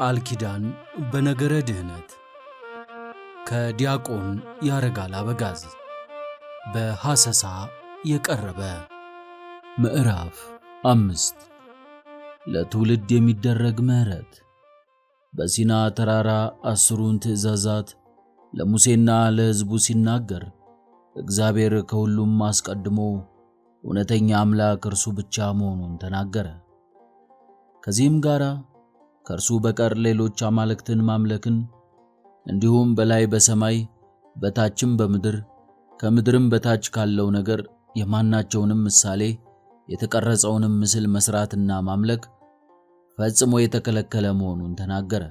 ቃል ኪዳን በነገረ ድህነት ከዲያቆን ያረጋል አበጋዝ በሐሰሳ የቀረበ ምዕራፍ 5 ለትውልድ የሚደረግ ምህረት። በሲና ተራራ 10ሩን ትእዛዛት ለሙሴና ለሕዝቡ ሲናገር እግዚአብሔር ከሁሉም አስቀድሞ እውነተኛ አምላክ እርሱ ብቻ መሆኑን ተናገረ። ከዚህም ጋር ከእርሱ በቀር ሌሎች አማልክትን ማምለክን እንዲሁም በላይ በሰማይ በታችም በምድር ከምድርም በታች ካለው ነገር የማናቸውንም ምሳሌ የተቀረጸውንም ምስል መስራትና ማምለክ ፈጽሞ የተከለከለ መሆኑን ተናገረ።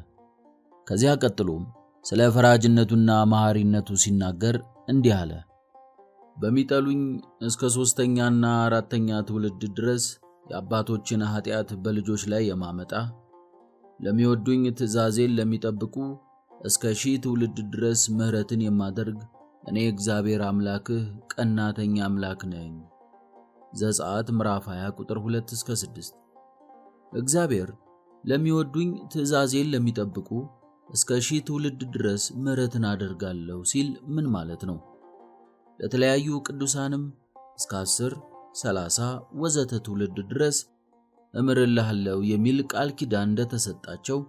ከዚያ ቀጥሎም ስለ ፈራጅነቱና መሐሪነቱ ሲናገር እንዲህ አለ። በሚጠሉኝ እስከ 3ኛና 4ኛ ትውልድ ድረስ የአባቶችን ኃጢአት በልጆች ላይ የማመጣ ለሚወዱኝ ትእዛዜን ለሚጠብቁ እስከ 1000 ትውልድ ድረስ ምህረትን የማደርግ እኔ እግዚአብሔር አምላክህ ቀናተኛ አምላክ ነኝ። ዘጸአት ምዕራፍ 20 ቁጥር 2 እስከ 6። እግዚአብሔር ለሚወዱኝ ትእዛዜን ለሚጠብቁ እስከ 1000 ትውልድ ድረስ ምህረትን አደርጋለሁ ሲል ምን ማለት ነው? ለተለያዩ ቅዱሳንም እስከ 10፣ 30 ወዘተ ትውልድ ድረስ እምርልሃለሁ የሚል ቃል ኪዳን እንደተሰጣቸው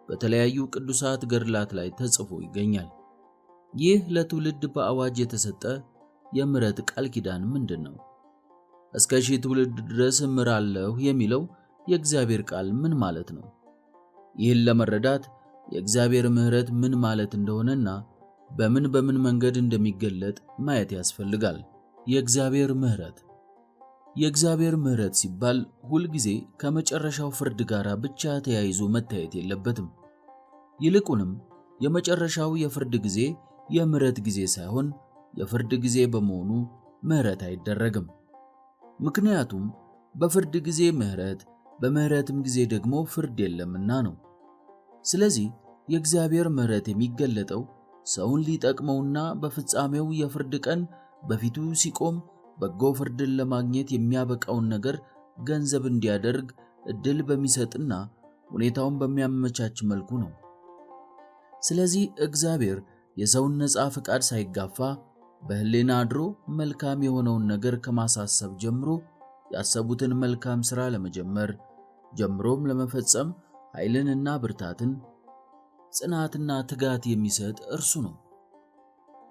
በተለያዩ ቅዱሳት ገድላት ላይ ተጽፎ ይገኛል። ይህ ለትውልድ በአዋጅ የተሰጠ የምህረት ቃል ኪዳን ምንድነው? እስከ 1000 ትውልድ ድረስ እምራለሁ የሚለው የእግዚአብሔር ቃል ምን ማለት ነው? ይህን ለመረዳት የእግዚአብሔር ምህረት ምን ማለት እንደሆነና በምን መንገድ እንደሚገለጥ ማየት ያስፈልጋል። የእግዚአብሔር ምህረት ሲባል ሁል ጊዜ ከመጨረሻው ፍርድ ጋር ብቻ ተያይዞ መታየት የለበትም። ይልቁንም የመጨረሻው የፍርድ ጊዜ የምህረት ጊዜ ሳይሆን የፍርድ ጊዜ በመሆኑ ምህረት አይደረግም። ምክንያቱም በፍርድ ጊዜ ምህረት፣ በምህረትም ጊዜ ደግሞ ፍርድ የለምና ነው። ስለዚህ የእግዚአብሔር ምህረት የሚገለጠው ሰውን ሊጠቅመውና በፍጻሜው የፍርድ ቀን በፊቱ ሲቆም በጎ ፍርድን ለማግኘት የሚያበቃውን ነገር ገንዘብ እንዲያደርግ እድል በሚሰጥና ሁኔታውን በሚያመቻች መልኩ ነው። ስለዚህ እግዚአብሔር የሰውን ነፃ ፈቃድ ሳይጋፋ በሕሊና አድሮ መልካም የሆነውን ነገር ከማሳሰብ ጀምሮ ያሰቡትን መልካም ሥራ ለመጀመር ጀምሮም ለመፈጸም ኃይልንና ብርታትን፣ ጽናትና ትጋት የሚሰጥ እርሱ ነው።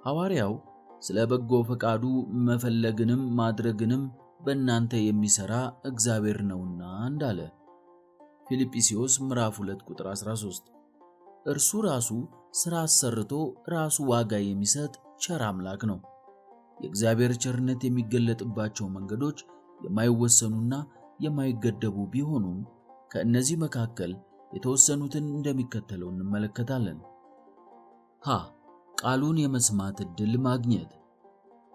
ሐዋርያው ስለ በጎ ፈቃዱ መፈለግንም ማድረግንም በእናንተ የሚሰራ እግዚአብሔር ነውና እንዳለ ፊልጵስዩስ ምዕራፍ 2 ቁጥር 13። እርሱ ራሱ ሥራ አሰርቶ ራሱ ዋጋ የሚሰጥ ቸር አምላክ ነው። የእግዚአብሔር ቸርነት የሚገለጥባቸው መንገዶች የማይወሰኑና የማይገደቡ ቢሆኑም ከእነዚህ መካከል የተወሰኑትን እንደሚከተለው እንመለከታለን። ቃሉን የመስማት ዕድል ማግኘት።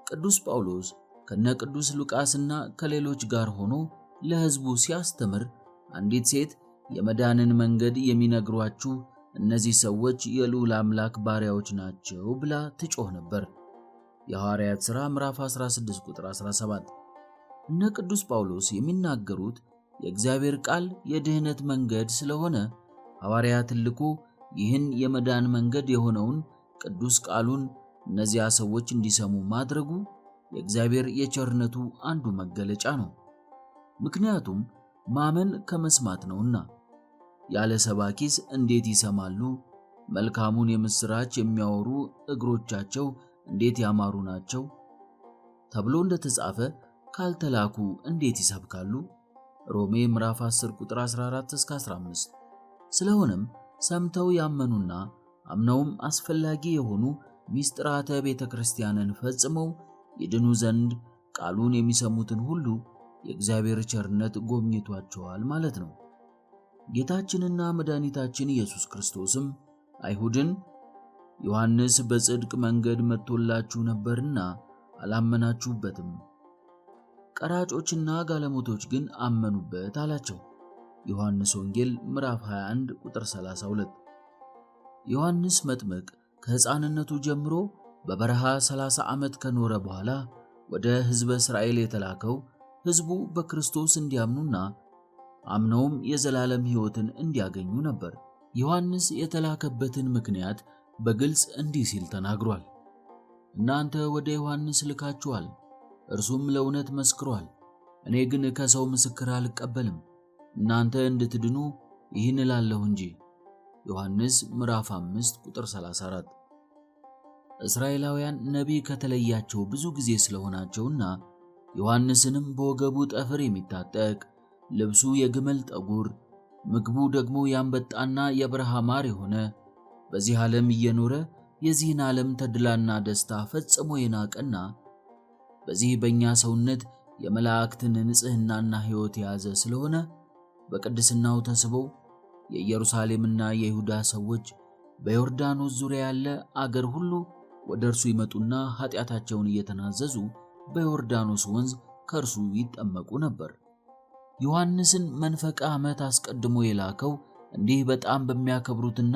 ቅዱስ ጳውሎስ ከነቅዱስ ሉቃስና ከሌሎች ጋር ሆኖ ለሕዝቡ ሲያስተምር አንዲት ሴት የመዳንን መንገድ የሚነግሯችሁ እነዚህ ሰዎች የልዑል አምላክ ባሪያዎች ናቸው ብላ ትጮህ ነበር። የሐዋርያት ሥራ ምዕራፍ 16 ቁጥር 17። እነ ቅዱስ ጳውሎስ የሚናገሩት የእግዚአብሔር ቃል የድህነት መንገድ ስለሆነ ሐዋርያት ልኮ ይህን የመዳን መንገድ የሆነውን ቅዱስ ቃሉን እነዚያ ሰዎች እንዲሰሙ ማድረጉ የእግዚአብሔር የቸርነቱ አንዱ መገለጫ ነው። ምክንያቱም ማመን ከመስማት ነውና። ያለ ሰባኪስ እንዴት ይሰማሉ? መልካሙን የምስራች የሚያወሩ እግሮቻቸው እንዴት ያማሩ ናቸው ተብሎ እንደተጻፈ ካልተላኩ እንዴት ይሰብካሉ? ሮሜ ምዕራፍ 10 ቁጥር 14 እስከ 15። ስለሆነም ሰምተው ያመኑና አምነውም አስፈላጊ የሆኑ ሚስጥራተ ቤተክርስቲያንን ፈጽመው ይድኑ ዘንድ ቃሉን የሚሰሙትን ሁሉ የእግዚአብሔር ቸርነት ጎብኝቷቸዋል ማለት ነው። ጌታችንና መድኃኒታችን ኢየሱስ ክርስቶስም አይሁድን ዮሐንስ በጽድቅ መንገድ መጥቶላችሁ ነበርና አላመናችሁበትም፣ ቀራጮችና ጋለሞቶች ግን አመኑበት አላቸው። ዮሐንስ ወንጌል ምዕራፍ 21 ቁጥር 32። ዮሐንስ መጥምቅ ከሕፃንነቱ ጀምሮ በበረሃ 30 ዓመት ከኖረ በኋላ ወደ ሕዝበ እስራኤል የተላከው ሕዝቡ በክርስቶስ እንዲያምኑና አምነውም የዘላለም ሕይወትን እንዲያገኙ ነበር። ዮሐንስ የተላከበትን ምክንያት በግልጽ እንዲህ ሲል ተናግሯል። እናንተ ወደ ዮሐንስ ልካችኋል፣ እርሱም ለእውነት መስክሯል። እኔ ግን ከሰው ምስክር አልቀበልም። እናንተ እንድትድኑ ይህን እላለሁ እንጂ። ዮሐንስ ምዕራፍ 5 ቁጥር 34። እስራኤላውያን ነቢይ ከተለያቸው ብዙ ጊዜ ስለሆናቸውና ዮሐንስንም በወገቡ ጠፍር የሚታጠቅ ልብሱ የግመል ጠጉር ምግቡ ደግሞ የአንበጣና የበረሃ ማር የሆነ በዚህ ዓለም እየኖረ የዚህን ዓለም ተድላና ደስታ ፈጽሞ የናቀና በዚህ በእኛ ሰውነት የመላእክትን ንጽሕናና ሕይወት የያዘ ስለሆነ በቅድስናው ተስበው የኢየሩሳሌምና የይሁዳ ሰዎች በዮርዳኖስ ዙሪያ ያለ አገር ሁሉ ወደ እርሱ ይመጡና ኃጢአታቸውን እየተናዘዙ በዮርዳኖስ ወንዝ ከእርሱ ይጠመቁ ነበር። ዮሐንስን መንፈቀ ዓመት አስቀድሞ የላከው እንዲህ በጣም በሚያከብሩትና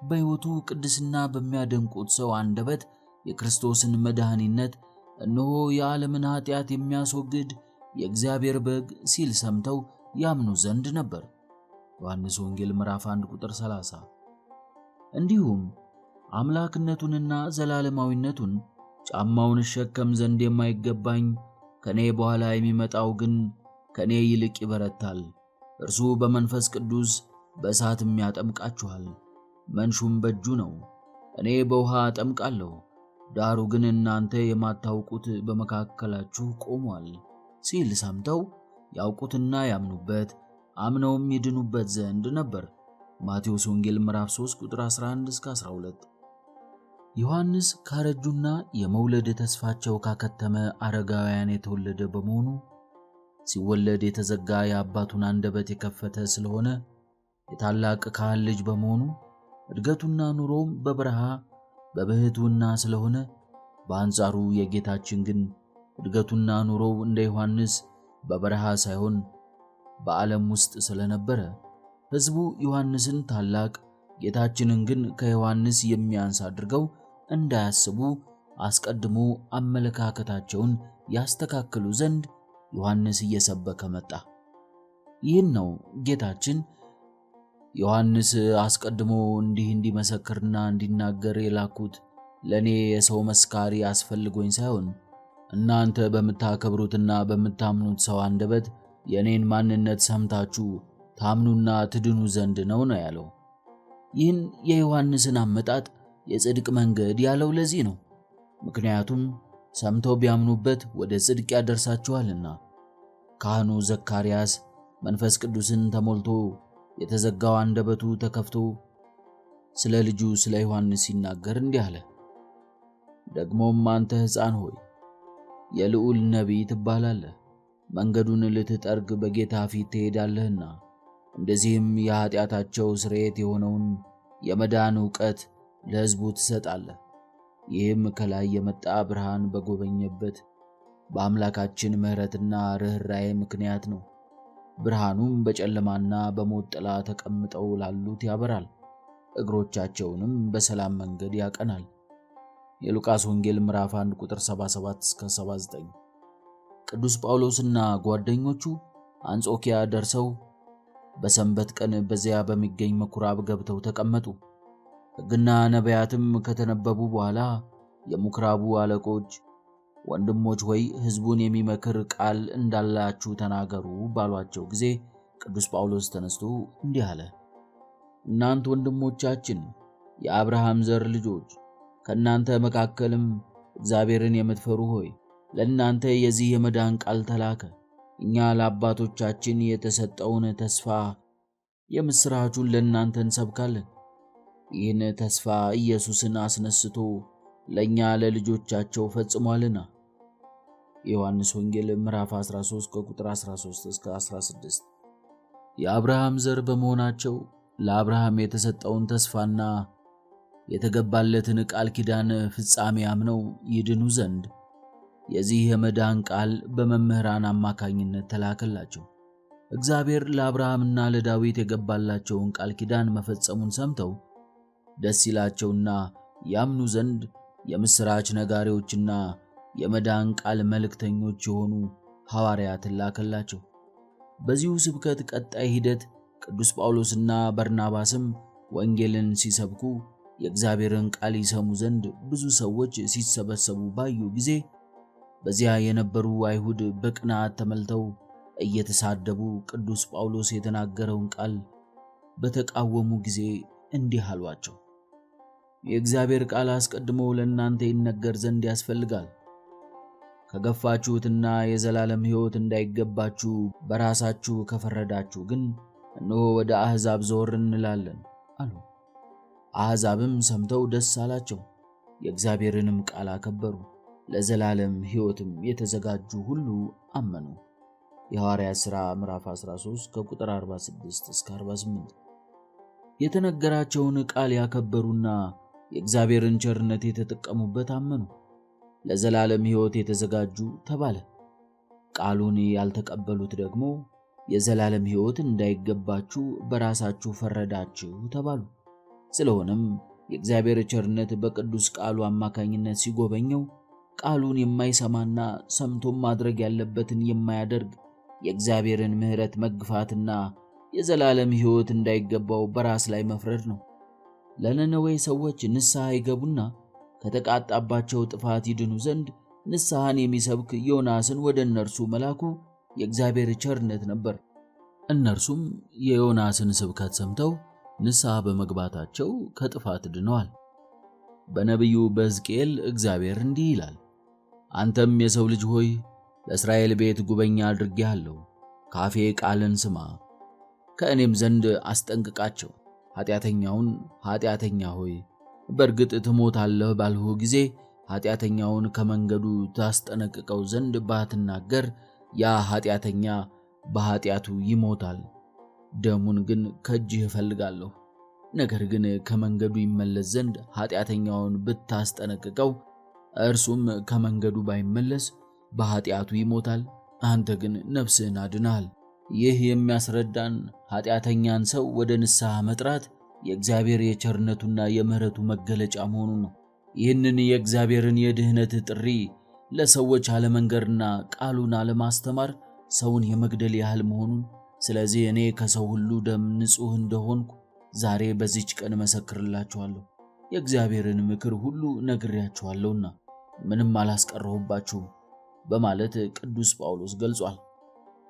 በሕይወቱ ቅድስና በሚያደንቁት ሰው አንደበት የክርስቶስን መድኃኒነት እነሆ የዓለምን ኃጢአት የሚያስወግድ የእግዚአብሔር በግ ሲል ሰምተው ያምኑ ዘንድ ነበር። ዮሐንስ ወንጌል ምዕራፍ 1 ቁጥር 30። እንዲሁም አምላክነቱንና ዘላለማዊነቱን ጫማውን እሸከም ዘንድ የማይገባኝ ከኔ በኋላ የሚመጣው ግን ከኔ ይልቅ ይበረታል፣ እርሱ በመንፈስ ቅዱስ በእሳትም ያጠምቃችኋል፣ መንሹም በእጁ ነው። እኔ በውሃ አጠምቃለሁ፣ ዳሩ ግን እናንተ የማታውቁት በመካከላችሁ ቆሟል ሲል ሰምተው ያውቁትና ያምኑበት አምነውም ይድኑበት ዘንድ ነበር። ማቴዎስ ወንጌል ምዕራፍ 3 ቁጥር 11 እስከ 12። ዮሐንስ ካረጁና የመውለድ ተስፋቸው ካከተመ አረጋውያን የተወለደ በመሆኑ ሲወለድ የተዘጋ የአባቱን አንደበት የከፈተ ስለሆነ የታላቅ ካህን ልጅ በመሆኑ እድገቱና ኑሮም በበረሃ በብሕትውና ስለሆነ በአንጻሩ የጌታችን ግን እድገቱና ኑሮው እንደ ዮሐንስ በበረሃ ሳይሆን በዓለም ውስጥ ስለነበረ ሕዝቡ ዮሐንስን ታላቅ ጌታችንን ግን ከዮሐንስ የሚያንስ አድርገው እንዳያስቡ አስቀድሞ አመለካከታቸውን ያስተካክሉ ዘንድ ዮሐንስ እየሰበከ መጣ። ይህን ነው ጌታችን ዮሐንስ አስቀድሞ እንዲመሰክርና እንዲናገር የላኩት ለኔ የሰው መስካሪ አስፈልጎኝ ሳይሆን እናንተ በምታከብሩትና በምታምኑት ሰው አንደበት የኔን ማንነት ሰምታችሁ ታምኑና ትድኑ ዘንድ ነው ያለው። ይህን የዮሐንስን አመጣጥ የጽድቅ መንገድ ያለው ለዚህ ነው። ምክንያቱም ሰምተው ቢያምኑበት ወደ ጽድቅ ያደርሳቸዋልና። ካህኑ ዘካርያስ መንፈስ ቅዱስን ተሞልቶ የተዘጋው አንደበቱ ተከፍቶ ስለ ልጁ ስለ ዮሐንስ ሲናገር እንዲህ አለ። ደግሞም አንተ ሕፃን ሆይ የልዑል ነቢይ ትባላለህ፣ መንገዱን ልትጠርግ በጌታ ፊት ትሄዳለህና፣ እንደዚህም የኃጢአታቸው ስርየት የሆነውን የመዳን ዕውቀት ለሕዝቡ ትሰጣለህ። ይህም ከላይ የመጣ ብርሃን በጎበኘበት በአምላካችን ምሕረትና ርኅራኄ ምክንያት ነው። ብርሃኑም በጨለማና በሞት ጥላ ተቀምጠው ላሉት ያበራል፣ እግሮቻቸውንም በሰላም መንገድ ያቀናል። የሉቃስ ወንጌል ምዕራፍ 1 ቁጥር 77 እስከ 79። ቅዱስ ጳውሎስና ጓደኞቹ አንጾኪያ ደርሰው በሰንበት ቀን በዚያ በሚገኝ ምኵራብ ገብተው ተቀመጡ። ሕግና ነቢያትም ከተነበቡ በኋላ የምኵራቡ አለቆች ወንድሞች ሆይ ሕዝቡን የሚመክር ቃል እንዳላችሁ ተናገሩ ባሏቸው ጊዜ ቅዱስ ጳውሎስ ተነስቶ እንዲህ አለ። እናንተ ወንድሞቻችን የአብርሃም ዘር ልጆች ከእናንተ መካከልም እግዚአብሔርን የምትፈሩ ሆይ ለእናንተ የዚህ የመዳን ቃል ተላከ። እኛ ለአባቶቻችን የተሰጠውን ተስፋ የምሥራቹን ለእናንተ እንሰብካለን። ይህን ተስፋ ኢየሱስን አስነስቶ ለእኛ ለልጆቻቸው ፈጽሟልና። የዮሐንስ ወንጌል ምዕራፍ 13 ከቁጥር 13 እስከ 16። የአብርሃም ዘር በመሆናቸው ለአብርሃም የተሰጠውን ተስፋና የተገባለትን ቃል ኪዳን ፍጻሜ አምነው ይድኑ ዘንድ የዚህ የመዳን ቃል በመምህራን አማካኝነት ተላከላቸው። እግዚአብሔር ለአብርሃምና ለዳዊት የገባላቸውን ቃል ኪዳን መፈጸሙን ሰምተው ደስ ይላቸውና ያምኑ ዘንድ የምሥራች ነጋሪዎችና የመዳን ቃል መልእክተኞች የሆኑ ሐዋርያትን ላከላቸው። በዚሁ ስብከት ቀጣይ ሂደት ቅዱስ ጳውሎስና በርናባስም ወንጌልን ሲሰብኩ የእግዚአብሔርን ቃል ይሰሙ ዘንድ ብዙ ሰዎች ሲሰበሰቡ ባዩ ጊዜ በዚያ የነበሩ አይሁድ በቅናት ተመልተው እየተሳደቡ ቅዱስ ጳውሎስ የተናገረውን ቃል በተቃወሙ ጊዜ እንዲህ አሏቸው፣ የእግዚአብሔር ቃል አስቀድሞ ለእናንተ ይነገር ዘንድ ያስፈልጋል። ከገፋችሁትና የዘላለም ሕይወት እንዳይገባችሁ በራሳችሁ ከፈረዳችሁ ግን እነሆ ወደ አሕዛብ ዘወር እንላለን አሉ። አሕዛብም ሰምተው ደስ አላቸው፣ የእግዚአብሔርንም ቃል አከበሩ። ለዘላለም ሕይወትም የተዘጋጁ ሁሉ አመኑ። የሐዋርያት ሥራ ምዕራፍ 13 ከቁጥር 46 እስከ 48። የተነገራቸውን ቃል ያከበሩና የእግዚአብሔርን ቸርነት የተጠቀሙበት አመኑ። ለዘላለም ሕይወት የተዘጋጁ ተባለ። ቃሉን ያልተቀበሉት ደግሞ የዘላለም ሕይወት እንዳይገባችሁ በራሳችሁ ፈረዳችሁ ተባሉ። ስለሆነም የእግዚአብሔር ቸርነት በቅዱስ ቃሉ አማካኝነት ሲጎበኘው ቃሉን የማይሰማና ሰምቶም ማድረግ ያለበትን የማያደርግ የእግዚአብሔርን ምሕረት መግፋትና የዘላለም ሕይወት እንዳይገባው በራስ ላይ መፍረድ ነው። ለነነዌ ሰዎች ንስሐ ይገቡና ከተቃጣባቸው ጥፋት ይድኑ ዘንድ ንስሐን የሚሰብክ ዮናስን ወደ እነርሱ መላኩ የእግዚአብሔር ቸርነት ነበር። እነርሱም የዮናስን ስብከት ሰምተው ንስሐ በመግባታቸው ከጥፋት ድነዋል። በነቢዩ በሕዝቅኤል እግዚአብሔር እንዲህ ይላል፣ አንተም የሰው ልጅ ሆይ ለእስራኤል ቤት ጉበኛ አድርጌሃለሁ። ካፌ ቃልን ስማ፣ ከእኔም ዘንድ አስጠንቅቃቸው። ኃጢአተኛውን ኃጢአተኛ ሆይ በእርግጥ ትሞታለህ ባልሁ ጊዜ ኃጢአተኛውን ከመንገዱ ታስጠነቅቀው ዘንድ ባትናገር ያ ኃጢአተኛ በኃጢአቱ ይሞታል። ደሙን ግን ከእጅህ እፈልጋለሁ። ነገር ግን ከመንገዱ ይመለስ ዘንድ ኃጢአተኛውን ብታስጠነቅቀው እርሱም ከመንገዱ ባይመለስ በኃጢአቱ ይሞታል። አንተ ግን ነፍስህን አድነሃል። ይህ የሚያስረዳን ኃጢአተኛን ሰው ወደ ንስሐ መጥራት የእግዚአብሔር የቸርነቱና የምሕረቱ መገለጫ መሆኑን ነው። ይህንን የእግዚአብሔርን የድህነት ጥሪ ለሰዎች አለመንገርና ቃሉን አለማስተማር ሰውን የመግደል ያህል መሆኑን፣ ስለዚህ እኔ ከሰው ሁሉ ደም ንጹሕ እንደሆንኩ ዛሬ በዚች ቀን መሰክርላችኋለሁ። የእግዚአብሔርን ምክር ሁሉ ነግሬያችኋለሁና ምንም አላስቀረሁባችሁም በማለት ቅዱስ ጳውሎስ ገልጿል።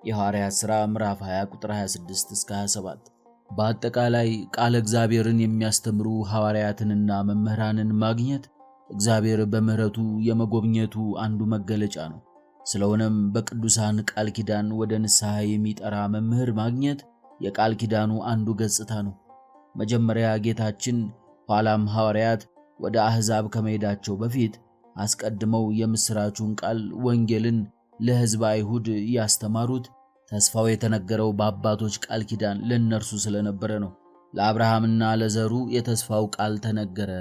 የሐዋርያት ሥራ ምዕራፍ 20 ቁጥር 26 እስከ 27። በአጠቃላይ ቃለ እግዚአብሔርን የሚያስተምሩ ሐዋርያትንና መምህራንን ማግኘት እግዚአብሔር በምሕረቱ የመጎብኘቱ አንዱ መገለጫ ነው። ስለሆነም በቅዱሳን ቃል ኪዳን ወደ ንስሐ የሚጠራ መምህር ማግኘት የቃል ኪዳኑ አንዱ ገጽታ ነው። መጀመሪያ ጌታችን ኋላም ሐዋርያት ወደ አሕዛብ ከመሄዳቸው በፊት አስቀድመው የምሥራቹን ቃል ወንጌልን ለሕዝብ አይሁድ ያስተማሩት ተስፋው የተነገረው በአባቶች ቃል ኪዳን ለእነርሱ ስለነበረ ነው። ለአብርሃምና ለዘሩ የተስፋው ቃል ተነገረ።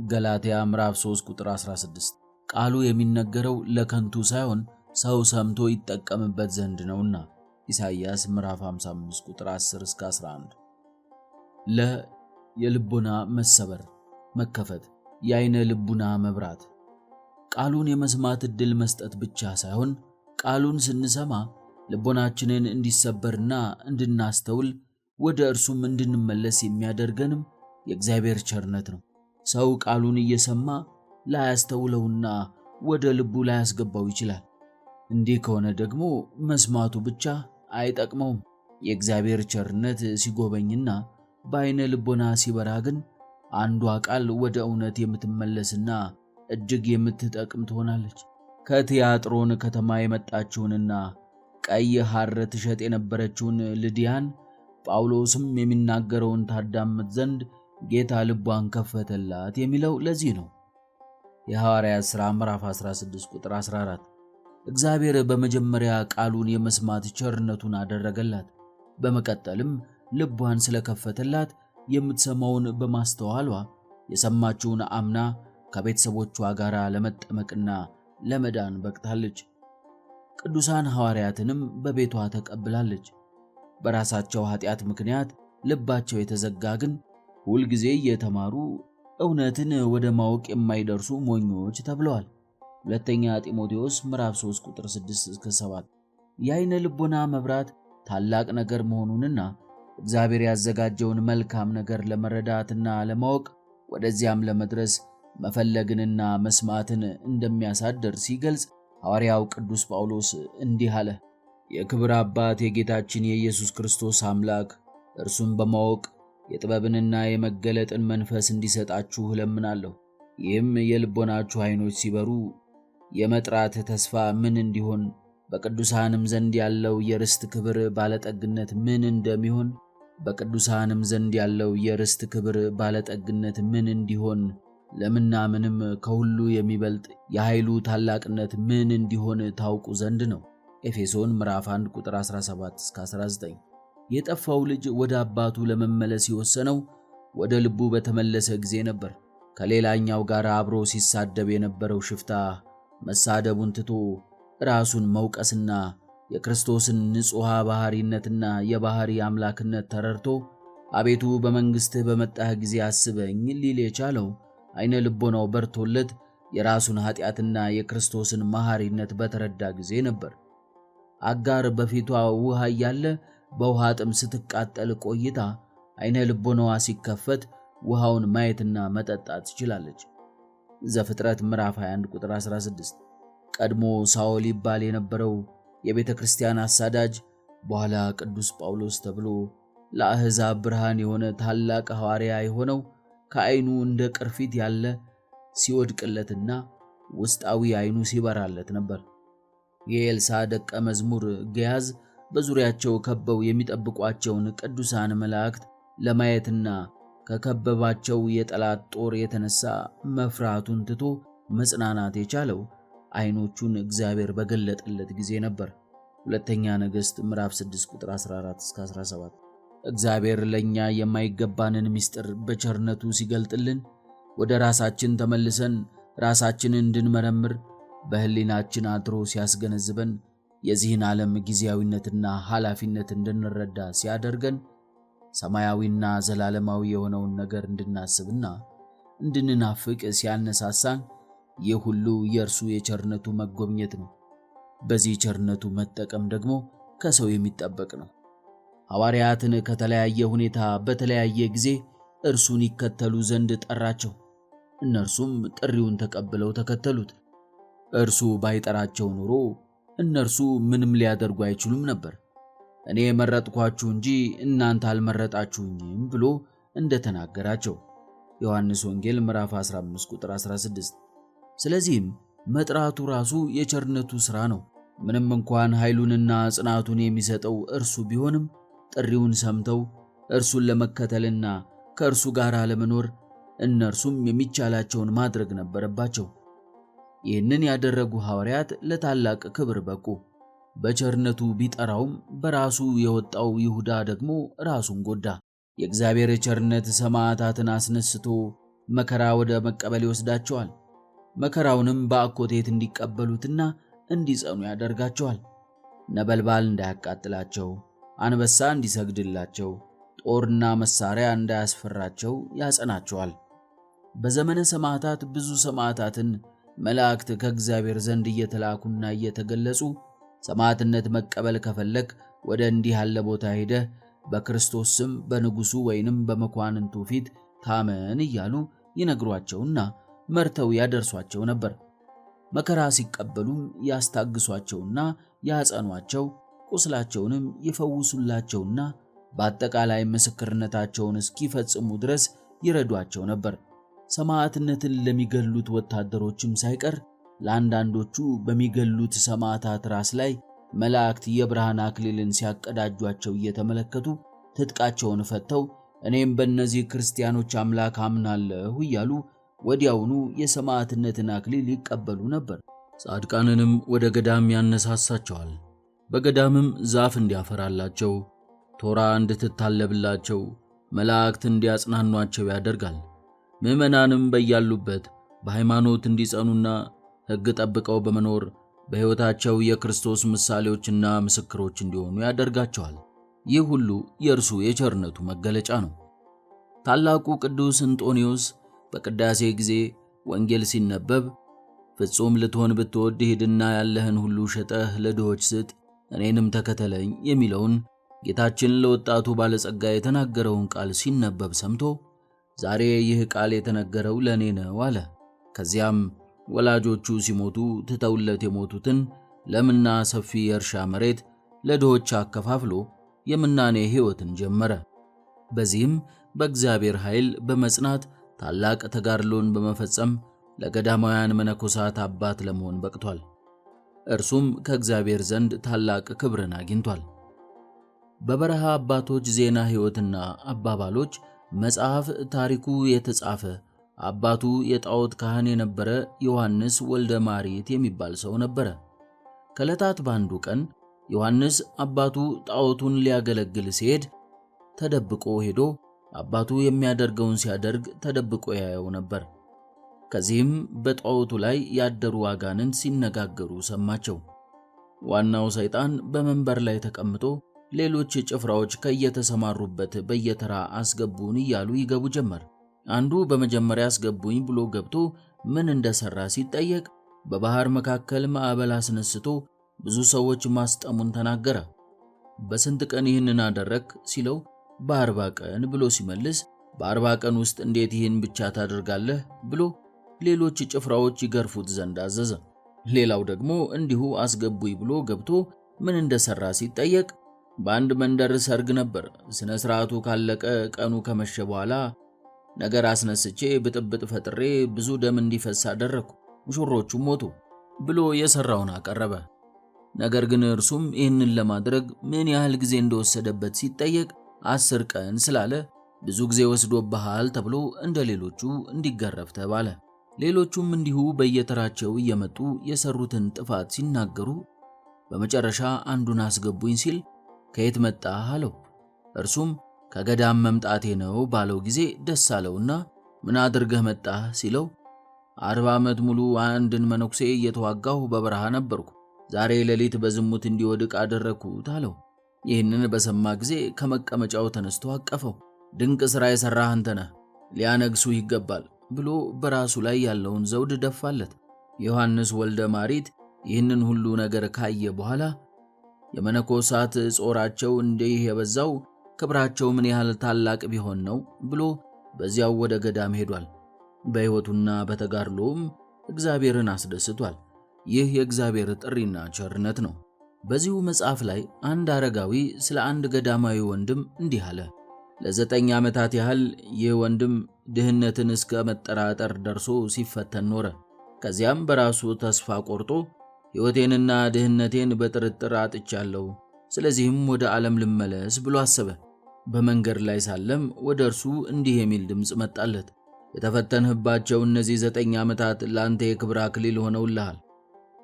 ገላትያ ምዕራፍ 3 ቁጥር 16። ቃሉ የሚነገረው ለከንቱ ሳይሆን ሰው ሰምቶ ይጠቀምበት ዘንድ ነውና ኢሳይያስ ምዕራፍ 55 ቁጥር 10 እስከ 11። የልቡና መሰበር መከፈት፣ የዓይነ ልቡና መብራት። ቃሉን የመስማት ዕድል መስጠት ብቻ ሳይሆን ቃሉን ስንሰማ ልቦናችንን እንዲሰበርና እንድናስተውል ወደ እርሱም እንድንመለስ የሚያደርገንም የእግዚአብሔር ቸርነት ነው። ሰው ቃሉን እየሰማ ላያስተውለውና ወደ ልቡ ላያስገባው ይችላል። እንዲህ ከሆነ ደግሞ መስማቱ ብቻ አይጠቅመውም። የእግዚአብሔር ቸርነት ሲጎበኝና በዓይነ ልቦና ሲበራ ግን አንዷ ቃል ወደ እውነት የምትመለስና እጅግ የምትጠቅም ትሆናለች። ከትያጥሮን ከተማ የመጣችውንና ቀይ ሐር ትሸጥ የነበረችውን ልድያን ጳውሎስም የሚናገረውን ታዳምጥ ዘንድ ጌታ ልቧን ከፈተላት የሚለው ለዚህ ነው። የሐዋርያት ሥራ ምዕራፍ 16 ቁጥር 14። እግዚአብሔር በመጀመሪያ ቃሉን የመስማት ቸርነቱን አደረገላት። በመቀጠልም ልቧን ስለከፈተላት የምትሰማውን በማስተዋሏ የሰማችውን አምና ከቤተሰቦቿ ጋር ለመጠመቅና ለመዳን በቅታለች። ቅዱሳን ሐዋርያትንም በቤቷ ተቀብላለች። በራሳቸው ኃጢአት ምክንያት ልባቸው የተዘጋ ግን ሁልጊዜ እየተማሩ እውነትን ወደ ማወቅ የማይደርሱ ሞኞች ተብለዋል። ሁለተኛ ጢሞቴዎስ ምዕራፍ 3 ቁጥር 6 እስከ 7። የዓይነ ልቦና መብራት ታላቅ ነገር መሆኑንና እግዚአብሔር ያዘጋጀውን መልካም ነገር ለመረዳትና ለማወቅ ወደዚያም ለመድረስ መፈለግንና መስማትን እንደሚያሳድር ሲገልጽ ሐዋርያው ቅዱስ ጳውሎስ እንዲህ አለ። የክብር አባት የጌታችን የኢየሱስ ክርስቶስ አምላክ እርሱን በማወቅ የጥበብንና የመገለጥን መንፈስ እንዲሰጣችሁ እለምናለሁ። ይህም የልቦናችሁ ዓይኖች ሲበሩ የመጥራት ተስፋ ምን እንዲሆን፣ በቅዱሳንም ዘንድ ያለው የርስት ክብር ባለጠግነት ምን እንደሚሆን፣ በቅዱሳንም ዘንድ ያለው የርስት ክብር ባለጠግነት ምን እንዲሆን፣ ለምናምንም ከሁሉ የሚበልጥ የኃይሉ ታላቅነት ምን እንዲሆን ታውቁ ዘንድ ነው። ኤፌሶን ምዕራፍ 1 ቁጥር 17-19። የጠፋው ልጅ ወደ አባቱ ለመመለስ የወሰነው ወደ ልቡ በተመለሰ ጊዜ ነበር። ከሌላኛው ጋር አብሮ ሲሳደብ የነበረው ሽፍታ መሳደቡን ትቶ ራሱን መውቀስና የክርስቶስን ንጹሕ ባህሪነትና የባህሪ አምላክነት ተረድቶ አቤቱ በመንግሥትህ በመጣህ ጊዜ አስበኝ ሊል የቻለው ዓይነ ልቦናው በርቶለት የራሱን ኃጢአትና የክርስቶስን መሐሪነት በተረዳ ጊዜ ነበር። አጋር በፊቷ ውሃ እያለ በውሃ ጥም ስትቃጠል ቆይታ ዓይነ ልቦናዋ ሲከፈት ውሃውን ማየትና መጠጣት ትችላለች። ዘፍጥረት ምዕራፍ 21 ቁጥር 16። ቀድሞ ሳኦል ይባል የነበረው የቤተ ክርስቲያን አሳዳጅ በኋላ ቅዱስ ጳውሎስ ተብሎ ለአሕዛብ ብርሃን የሆነ ታላቅ ሐዋርያ የሆነው ከዓይኑ እንደ ቅርፊት ያለ ሲወድቅለትና ውስጣዊ ዓይኑ ሲበራለት ነበር። የኤልሳ ደቀ መዝሙር ገያዝ በዙሪያቸው ከበው የሚጠብቋቸውን ቅዱሳን መላእክት ለማየትና ከከበባቸው የጠላት ጦር የተነሳ መፍራቱን ትቶ መጽናናት የቻለው ዓይኖቹን እግዚአብሔር በገለጠለት ጊዜ ነበር። ሁለተኛ ነገሥት ምዕራፍ 6 ቁጥር 14-17። እግዚአብሔር ለኛ የማይገባንን ምስጢር በቸርነቱ ሲገልጥልን ወደ ራሳችን ተመልሰን ራሳችንን እንድንመረምር በሕሊናችን አድሮ ሲያስገነዝበን የዚህን ዓለም ጊዜያዊነትና ኃላፊነት እንድንረዳ ሲያደርገን ሰማያዊና ዘላለማዊ የሆነውን ነገር እንድናስብና እንድንናፍቅ ሲያነሳሳን ይህ ሁሉ የእርሱ የቸርነቱ መጎብኘት ነው። በዚህ ቸርነቱ መጠቀም ደግሞ ከሰው የሚጠበቅ ነው። ሐዋርያትን ከተለያየ ሁኔታ በተለያየ ጊዜ እርሱን ይከተሉ ዘንድ ጠራቸው። እነርሱም ጥሪውን ተቀብለው ተከተሉት። እርሱ ባይጠራቸው ኖሮ እነርሱ ምንም ሊያደርጉ አይችሉም ነበር። እኔ መረጥኳችሁ እንጂ እናንተ አልመረጣችሁኝም ብሎ እንደተናገራቸው ዮሐንስ ወንጌል ምዕራፍ 15 ቁጥር 16። ስለዚህም መጥራቱ ራሱ የቸርነቱ ሥራ ነው። ምንም እንኳን ኃይሉንና ጽናቱን የሚሰጠው እርሱ ቢሆንም ጥሪውን ሰምተው እርሱን ለመከተልና ከእርሱ ጋር ለመኖር እነርሱም የሚቻላቸውን ማድረግ ነበረባቸው። ይህንን ያደረጉ ሐዋርያት ለታላቅ ክብር በቁ። በቸርነቱ ቢጠራውም በራሱ የወጣው ይሁዳ ደግሞ ራሱን ጎዳ። የእግዚአብሔር ቸርነት ሰማዕታትን አስነስቶ መከራ ወደ መቀበል ይወስዳቸዋል። መከራውንም በአኮቴት እንዲቀበሉትና እንዲጸኑ ያደርጋቸዋል። ነበልባል እንዳያቃጥላቸው፣ አንበሳ እንዲሰግድላቸው፣ ጦርና መሳሪያ እንዳያስፈራቸው ያጸናቸዋል። በዘመነ ሰማዕታት ብዙ ሰማዕታትን መላእክት ከእግዚአብሔር ዘንድ እየተላኩና እየተገለጹ ሰማዕትነት መቀበል ከፈለክ ወደ እንዲህ ያለ ቦታ ሄደህ በክርስቶስ ስም በንጉሡ ወይንም በመኳንንቱ ፊት ታመን እያሉ ይነግሯቸውና መርተው ያደርሷቸው ነበር። መከራ ሲቀበሉም ያስታግሷቸውና ያጸኗቸው፣ ቁስላቸውንም ይፈውሱላቸውና በአጠቃላይ ምስክርነታቸውን እስኪፈጽሙ ድረስ ይረዷቸው ነበር። ሰማዕትነትን ለሚገሉት ወታደሮችም ሳይቀር ለአንዳንዶቹ በሚገሉት ሰማዕታት ራስ ላይ መላእክት የብርሃን አክሊልን ሲያቀዳጇቸው እየተመለከቱ ትጥቃቸውን ፈተው እኔም በእነዚህ ክርስቲያኖች አምላክ አምናለሁ እያሉ ወዲያውኑ የሰማዕትነትን አክሊል ይቀበሉ ነበር። ጻድቃንንም ወደ ገዳም ያነሳሳቸዋል። በገዳምም ዛፍ እንዲያፈራላቸው፣ ቶራ እንድትታለብላቸው፣ መላእክት እንዲያጽናኗቸው ያደርጋል። ምዕመናንም በያሉበት በሃይማኖት እንዲጸኑና ሕግ ጠብቀው በመኖር በሕይወታቸው የክርስቶስ ምሳሌዎችና ምስክሮች እንዲሆኑ ያደርጋቸዋል። ይህ ሁሉ የእርሱ የቸርነቱ መገለጫ ነው። ታላቁ ቅዱስ እንጦንዮስ በቅዳሴ ጊዜ ወንጌል ሲነበብ ፍጹም ልትሆን ብትወድ ሂድና ያለህን ሁሉ ሸጠህ ለድሆች ስጥ፣ እኔንም ተከተለኝ የሚለውን ጌታችን ለወጣቱ ባለጸጋ የተናገረውን ቃል ሲነበብ ሰምቶ ዛሬ ይህ ቃል የተነገረው ለኔ ነው አለ። ከዚያም ወላጆቹ ሲሞቱ ትተውለት የሞቱትን ለምና ሰፊ የእርሻ መሬት ለድሆች አከፋፍሎ የምናኔ ሕይወትን ጀመረ። በዚህም በእግዚአብሔር ኃይል በመጽናት ታላቅ ተጋድሎን በመፈጸም ለገዳማውያን መነኮሳት አባት ለመሆን በቅቷል። እርሱም ከእግዚአብሔር ዘንድ ታላቅ ክብርን አግኝቷል። በበረሃ አባቶች ዜና ሕይወትና አባባሎች መጽሐፍ ታሪኩ የተጻፈ አባቱ የጣዖት ካህን የነበረ ዮሐንስ ወልደ ማሪት የሚባል ሰው ነበረ። ከዕለታት በአንዱ ቀን ዮሐንስ አባቱ ጣዖቱን ሊያገለግል ሲሄድ ተደብቆ ሄዶ አባቱ የሚያደርገውን ሲያደርግ ተደብቆ ያየው ነበር። ከዚህም በጣዖቱ ላይ ያደሩ አጋንንት ሲነጋገሩ ሰማቸው። ዋናው ሰይጣን በመንበር ላይ ተቀምጦ ሌሎች ጭፍራዎች ከየተሰማሩበት በየተራ አስገቡን እያሉ ይገቡ ጀመር። አንዱ በመጀመሪያ አስገቡኝ ብሎ ገብቶ ምን እንደሰራ ሲጠየቅ በባህር መካከል ማዕበል አስነስቶ ብዙ ሰዎች ማስጠሙን ተናገረ። በስንት ቀን ይህንን አደረክ ሲለው በ40 ቀን ብሎ ሲመልስ በ40 ቀን ውስጥ እንዴት ይህን ብቻ ታደርጋለህ ብሎ ሌሎች ጭፍራዎች ይገርፉት ዘንድ አዘዘ። ሌላው ደግሞ እንዲሁ አስገቡኝ ብሎ ገብቶ ምን እንደሰራ ሲጠየቅ በአንድ መንደር ሰርግ ነበር። ስነ ስርዓቱ ካለቀ ቀኑ ከመሸ በኋላ ነገር አስነስቼ ብጥብጥ ፈጥሬ ብዙ ደም እንዲፈስ አደረኩ፣ ሙሽሮቹም ሞቱ ብሎ የሰራውን አቀረበ። ነገር ግን እርሱም ይህንን ለማድረግ ምን ያህል ጊዜ እንደወሰደበት ሲጠየቅ 10 ቀን ስላለ ብዙ ጊዜ ወስዶብሃል ተብሎ እንደ ሌሎቹ እንዲገረፍ ተባለ። ሌሎቹም እንዲሁ በየተራቸው እየመጡ የሰሩትን ጥፋት ሲናገሩ በመጨረሻ አንዱን አስገቡኝ ሲል ከየት መጣህ አለው። እርሱም ከገዳም መምጣቴ ነው ባለው ጊዜ ደስ አለውና ምን አድርገህ መጣህ ሲለው 40 ዓመት ሙሉ አንድን መነኩሴ እየተዋጋሁ በበረሃ ነበርኩ፣ ዛሬ ሌሊት በዝሙት እንዲወድቅ አደረኩት አለው። ይህንን በሰማ ጊዜ ከመቀመጫው ተነስቶ አቀፈው። ድንቅ ሥራ የሠራህ አንተ ነህ፣ ሊያነግሱ ይገባል ብሎ በራሱ ላይ ያለውን ዘውድ ደፋለት። ዮሐንስ ወልደ ማሪት ይህንን ሁሉ ነገር ካየ በኋላ የመነኮሳት ጾራቸው እንዲህ የበዛው ክብራቸው ምን ያህል ታላቅ ቢሆን ነው ብሎ በዚያው ወደ ገዳም ሄዷል። በሕይወቱና በተጋድሎም እግዚአብሔርን አስደስቷል። ይህ የእግዚአብሔር ጥሪና ቸርነት ነው። በዚሁ መጽሐፍ ላይ አንድ አረጋዊ ስለ አንድ ገዳማዊ ወንድም እንዲህ አለ። ለ9 ዓመታት ያህል ይህ ወንድም ድህነትን እስከ መጠራጠር ደርሶ ሲፈተን ኖረ። ከዚያም በራሱ ተስፋ ቆርጦ ሕይወቴንና ድህነቴን በጥርጥር አጥቻለሁ፣ ስለዚህም ወደ ዓለም ልመለስ ብሎ አሰበ። በመንገድ ላይ ሳለም ወደ እርሱ እንዲህ የሚል ድምፅ መጣለት። የተፈተንህባቸው እነዚህ 9 ዓመታት ለአንተ የክብር አክሊል ሆነውልሃል።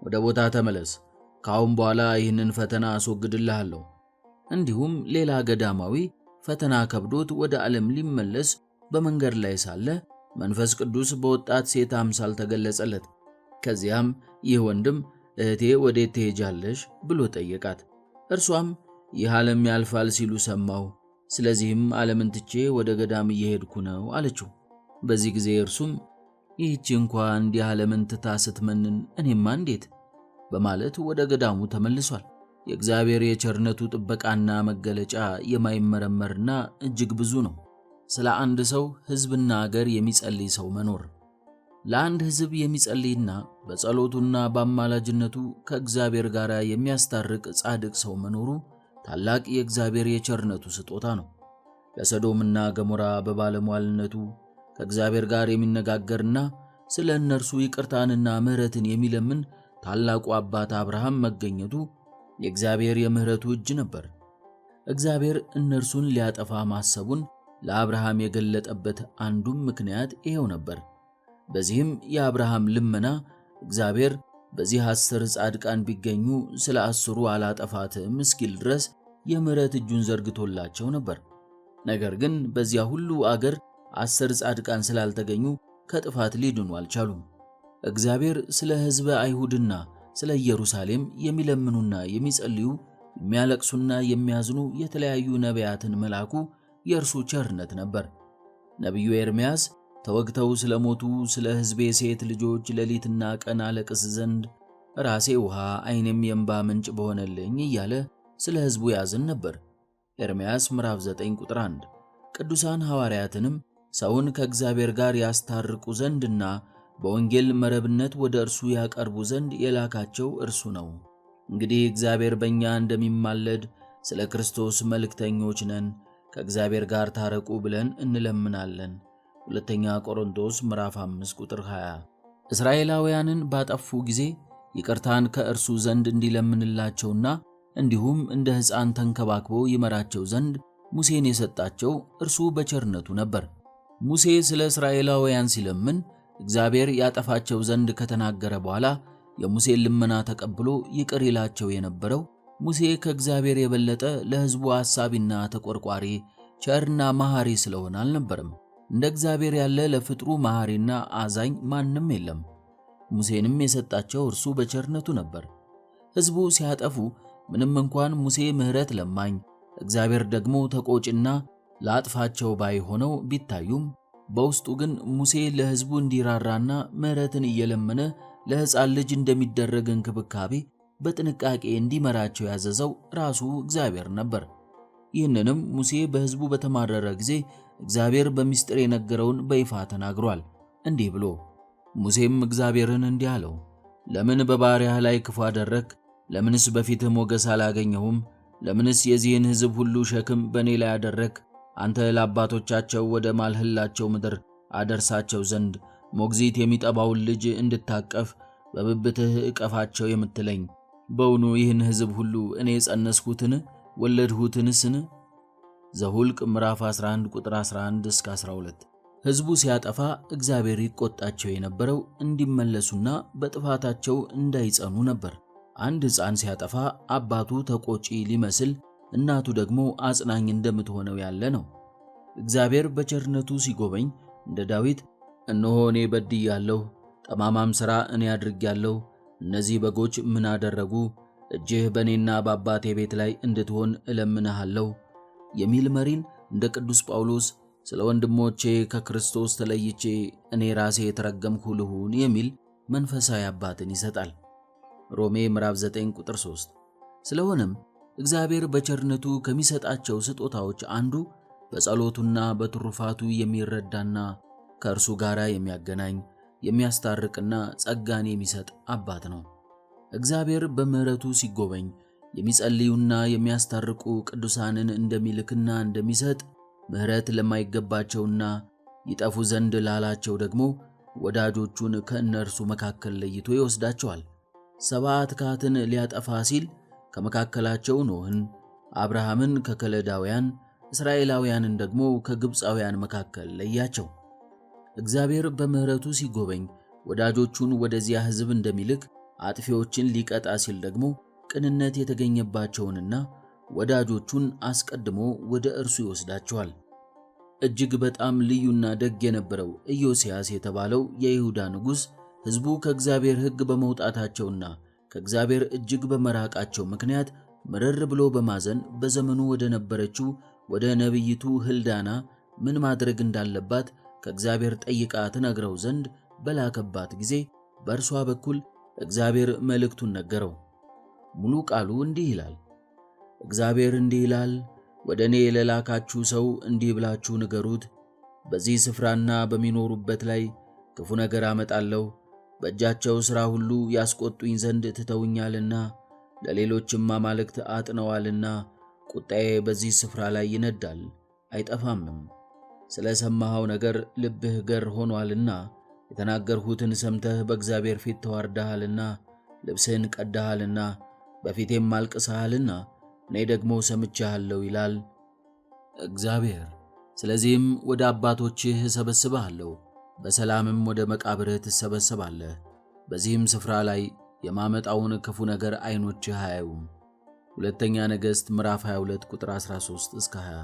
ወደ ቦታ ተመለስ፣ ከአሁን በኋላ ይህንን ፈተና አስወግድልሃለሁ። እንዲሁም ሌላ ገዳማዊ ፈተና ከብዶት ወደ ዓለም ሊመለስ በመንገድ ላይ ሳለ መንፈስ ቅዱስ በወጣት ሴት አምሳል ተገለጸለት። ከዚያም ይህ ወንድም እህቴ ወዴት ትሄጃለሽ ብሎ ጠየቃት። እርሷም ይህ ዓለም ያልፋል ሲሉ ሰማሁ፣ ስለዚህም ዓለምን ትቼ ወደ ገዳም እየሄድኩ ነው አለችው። በዚህ ጊዜ እርሱም ይህች እንኳ እንዲህ ዓለምን ትታ ስትመንን እኔማ እንዴት በማለት ወደ ገዳሙ ተመልሷል። የእግዚአብሔር የቸርነቱ ጥበቃና መገለጫ የማይመረመርና እጅግ ብዙ ነው። ስለ አንድ ሰው ሕዝብና አገር የሚጸልይ ሰው መኖር፣ ለአንድ ሕዝብ የሚጸልይና በጸሎቱና በአማላጅነቱ ከእግዚአብሔር ጋር የሚያስታርቅ ጻድቅ ሰው መኖሩ ታላቅ የእግዚአብሔር የቸርነቱ ስጦታ ነው። ለሰዶምና ገሞራ በባለሟልነቱ ከእግዚአብሔር ጋር የሚነጋገርና ስለ እነርሱ ይቅርታንና ምሕረትን የሚለምን ታላቁ አባት አብርሃም መገኘቱ የእግዚአብሔር የምሕረቱ እጅ ነበር። እግዚአብሔር እነርሱን ሊያጠፋ ማሰቡን ለአብርሃም የገለጠበት አንዱም ምክንያት ይሄው ነበር። በዚህም የአብርሃም ልመና እግዚአብሔር በዚህ 10 ጻድቃን ቢገኙ ስለ 10ሩ አላጠፋትም እስኪል ድረስ የምሕረት እጁን ዘርግቶላቸው ነበር። ነገር ግን በዚያ ሁሉ አገር 10 ጻድቃን ስላልተገኙ ከጥፋት ሊድኑ አልቻሉም። እግዚአብሔር ስለ ሕዝበ አይሁድና ስለ ኢየሩሳሌም የሚለምኑና የሚጸልዩ የሚያለቅሱና የሚያዝኑ የተለያዩ ነቢያትን መላኩ የእርሱ ቸርነት ነበር። ነቢዩ ኤርምያስ ተወግተው ስለሞቱ ስለ ሕዝቤ ሴት ልጆች ሌሊትና ቀን አለቅስ ዘንድ ራሴ ውሃ ዓይኔም የእንባ ምንጭ በሆነልኝ እያለ ስለ ሕዝቡ ያዝን ነበር። ኤርምያስ ምዕራፍ 9 ቁጥር 1። ቅዱሳን ሐዋርያትንም ሰውን ከእግዚአብሔር ጋር ያስታርቁ ዘንድና በወንጌል መረብነት ወደ እርሱ ያቀርቡ ዘንድ የላካቸው እርሱ ነው። እንግዲህ እግዚአብሔር በእኛ እንደሚማለድ ስለ ክርስቶስ መልእክተኞች ነን፣ ከእግዚአብሔር ጋር ታረቁ ብለን እንለምናለን። ሁለተኛ ቆሮንቶስ ምዕራፍ 5 ቁጥር 20። እስራኤላውያንን ባጠፉ ጊዜ ይቅርታን ከእርሱ ዘንድ እንዲለምንላቸውና እንዲሁም እንደ ሕፃን ተንከባክቦ ይመራቸው ዘንድ ሙሴን የሰጣቸው እርሱ በቸርነቱ ነበር። ሙሴ ስለ እስራኤላውያን ሲለምን እግዚአብሔር ያጠፋቸው ዘንድ ከተናገረ በኋላ የሙሴን ልመና ተቀብሎ ይቅር ይላቸው የነበረው ሙሴ ከእግዚአብሔር የበለጠ ለሕዝቡ አሳቢና ተቆርቋሪ ቸርና መሐሪ ስለሆነ አልነበረም። እንደ እግዚአብሔር ያለ ለፍጥሩ መሐሪና አዛኝ ማንም የለም። ሙሴንም የሰጣቸው እርሱ በቸርነቱ ነበር። ሕዝቡ ሲያጠፉ ምንም እንኳን ሙሴ ምሕረት ለማኝ፣ እግዚአብሔር ደግሞ ተቆጭና ላጥፋቸው ባይ ሆነው ቢታዩም በውስጡ ግን ሙሴ ለሕዝቡ እንዲራራና ምሕረትን እየለመነ ለሕፃን ልጅ እንደሚደረግ እንክብካቤ በጥንቃቄ እንዲመራቸው ያዘዘው ራሱ እግዚአብሔር ነበር። ይህንንም ሙሴ በሕዝቡ በተማረረ ጊዜ እግዚአብሔር በምስጢር የነገረውን በይፋ ተናግሯል እንዲህ ብሎ። ሙሴም እግዚአብሔርን እንዲህ አለው፣ ለምን በባሪያህ ላይ ክፉ አደረግህ? ለምንስ በፊትህ ሞገስ አላገኘሁም? ለምንስ የዚህን ሕዝብ ሁሉ ሸክም በእኔ ላይ አደረግህ? አንተ ለአባቶቻቸው ወደ ማልህላቸው ምድር አደርሳቸው ዘንድ ሞግዚት የሚጠባውን ልጅ እንድታቀፍ በብብትህ እቀፋቸው የምትለኝ በውኑ ይህን ሕዝብ ሁሉ እኔ ጸነስኩትን ወለድሁትንስን? ዘሁልቅ ምዕራፍ 11 ቁጥር 11 እስከ 12። ሕዝቡ ሲያጠፋ እግዚአብሔር ይቆጣቸው የነበረው እንዲመለሱና በጥፋታቸው እንዳይጸኑ ነበር። አንድ ሕፃን ሲያጠፋ አባቱ ተቆጪ ሊመስል እናቱ ደግሞ አጽናኝ እንደምትሆነው ያለ ነው። እግዚአብሔር በቸርነቱ ሲጎበኝ እንደ ዳዊት እነሆ እኔ በድያለሁ፣ ጠማማም ሥራ እኔ አድርጌያለሁ፣ እነዚህ በጎች ምን አደረጉ? እጅህ በእኔና በአባቴ ቤት ላይ እንድትሆን እለምንሃለሁ የሚል መሪን እንደ ቅዱስ ጳውሎስ ስለ ወንድሞቼ ከክርስቶስ ተለይቼ እኔ ራሴ የተረገምኩ ልሁን የሚል መንፈሳዊ አባትን ይሰጣል። ሮሜ ምዕራፍ 9 ቁጥር 3። ስለሆነም እግዚአብሔር በቸርነቱ ከሚሰጣቸው ስጦታዎች አንዱ በጸሎቱና በትሩፋቱ የሚረዳና ከእርሱ ጋር የሚያገናኝ የሚያስታርቅና ጸጋን የሚሰጥ አባት ነው። እግዚአብሔር በምሕረቱ ሲጎበኝ የሚጸልዩና የሚያስታርቁ ቅዱሳንን እንደሚልክና እንደሚሰጥ ምሕረት ለማይገባቸውና ይጠፉ ዘንድ ላላቸው ደግሞ ወዳጆቹን ከእነርሱ መካከል ለይቶ ይወስዳቸዋል። 7 ካህትን ሊያጠፋ ሲል ከመካከላቸው ኖህን፣ አብርሃምን ከከለዳውያን፣ እስራኤላውያንን ደግሞ ከግብፃውያን መካከል ለያቸው። እግዚአብሔር በምሕረቱ ሲጎበኝ ወዳጆቹን ወደዚያ ሕዝብ እንደሚልክ አጥፊዎችን ሊቀጣ ሲል ደግሞ ቅንነት የተገኘባቸውንና ወዳጆቹን አስቀድሞ ወደ እርሱ ይወስዳቸዋል። እጅግ በጣም ልዩና ደግ የነበረው ኢዮስያስ የተባለው የይሁዳ ንጉሥ ሕዝቡ ከእግዚአብሔር ሕግ በመውጣታቸውና ከእግዚአብሔር እጅግ በመራቃቸው ምክንያት ምርር ብሎ በማዘን በዘመኑ ወደ ነበረችው ወደ ነቢይቱ ሕልዳና ምን ማድረግ እንዳለባት ከእግዚአብሔር ጠይቃ ትነግረው ዘንድ በላከባት ጊዜ በእርሷ በኩል እግዚአብሔር መልእክቱን ነገረው። ሙሉ ቃሉ እንዲህ ይላል። እግዚአብሔር እንዲህ ይላል፣ ወደ እኔ ለላካችሁ ሰው እንዲህ ብላችሁ ንገሩት፣ በዚህ ስፍራና በሚኖሩበት ላይ ክፉ ነገር አመጣለሁ። በእጃቸው ሥራ ሁሉ ያስቆጡኝ ዘንድ ትተውኛልና ለሌሎችም አማልክት አጥነዋልና ቁጣዬ በዚህ ስፍራ ላይ ይነዳል አይጠፋምም። ስለ ሰማኸው ነገር ልብህ ገር ሆኗልና የተናገርሁትን ሰምተህ በእግዚአብሔር ፊት ተዋርደሃልና ልብስህን ቀድደሃልና በፊቴም አልቅሰሃልና እኔ ደግሞ ሰምቼሃለሁ ይላል እግዚአብሔር። ስለዚህም ወደ አባቶችህ እሰበስብሃለሁ፣ በሰላምም ወደ መቃብርህ ትሰበሰባለህ። በዚህም ስፍራ ላይ የማመጣውን ክፉ ነገር ዓይኖችህ አያዩም። ሁለተኛ ነገሥት ምዕራፍ 22 ቁጥር 13 እስከ 20።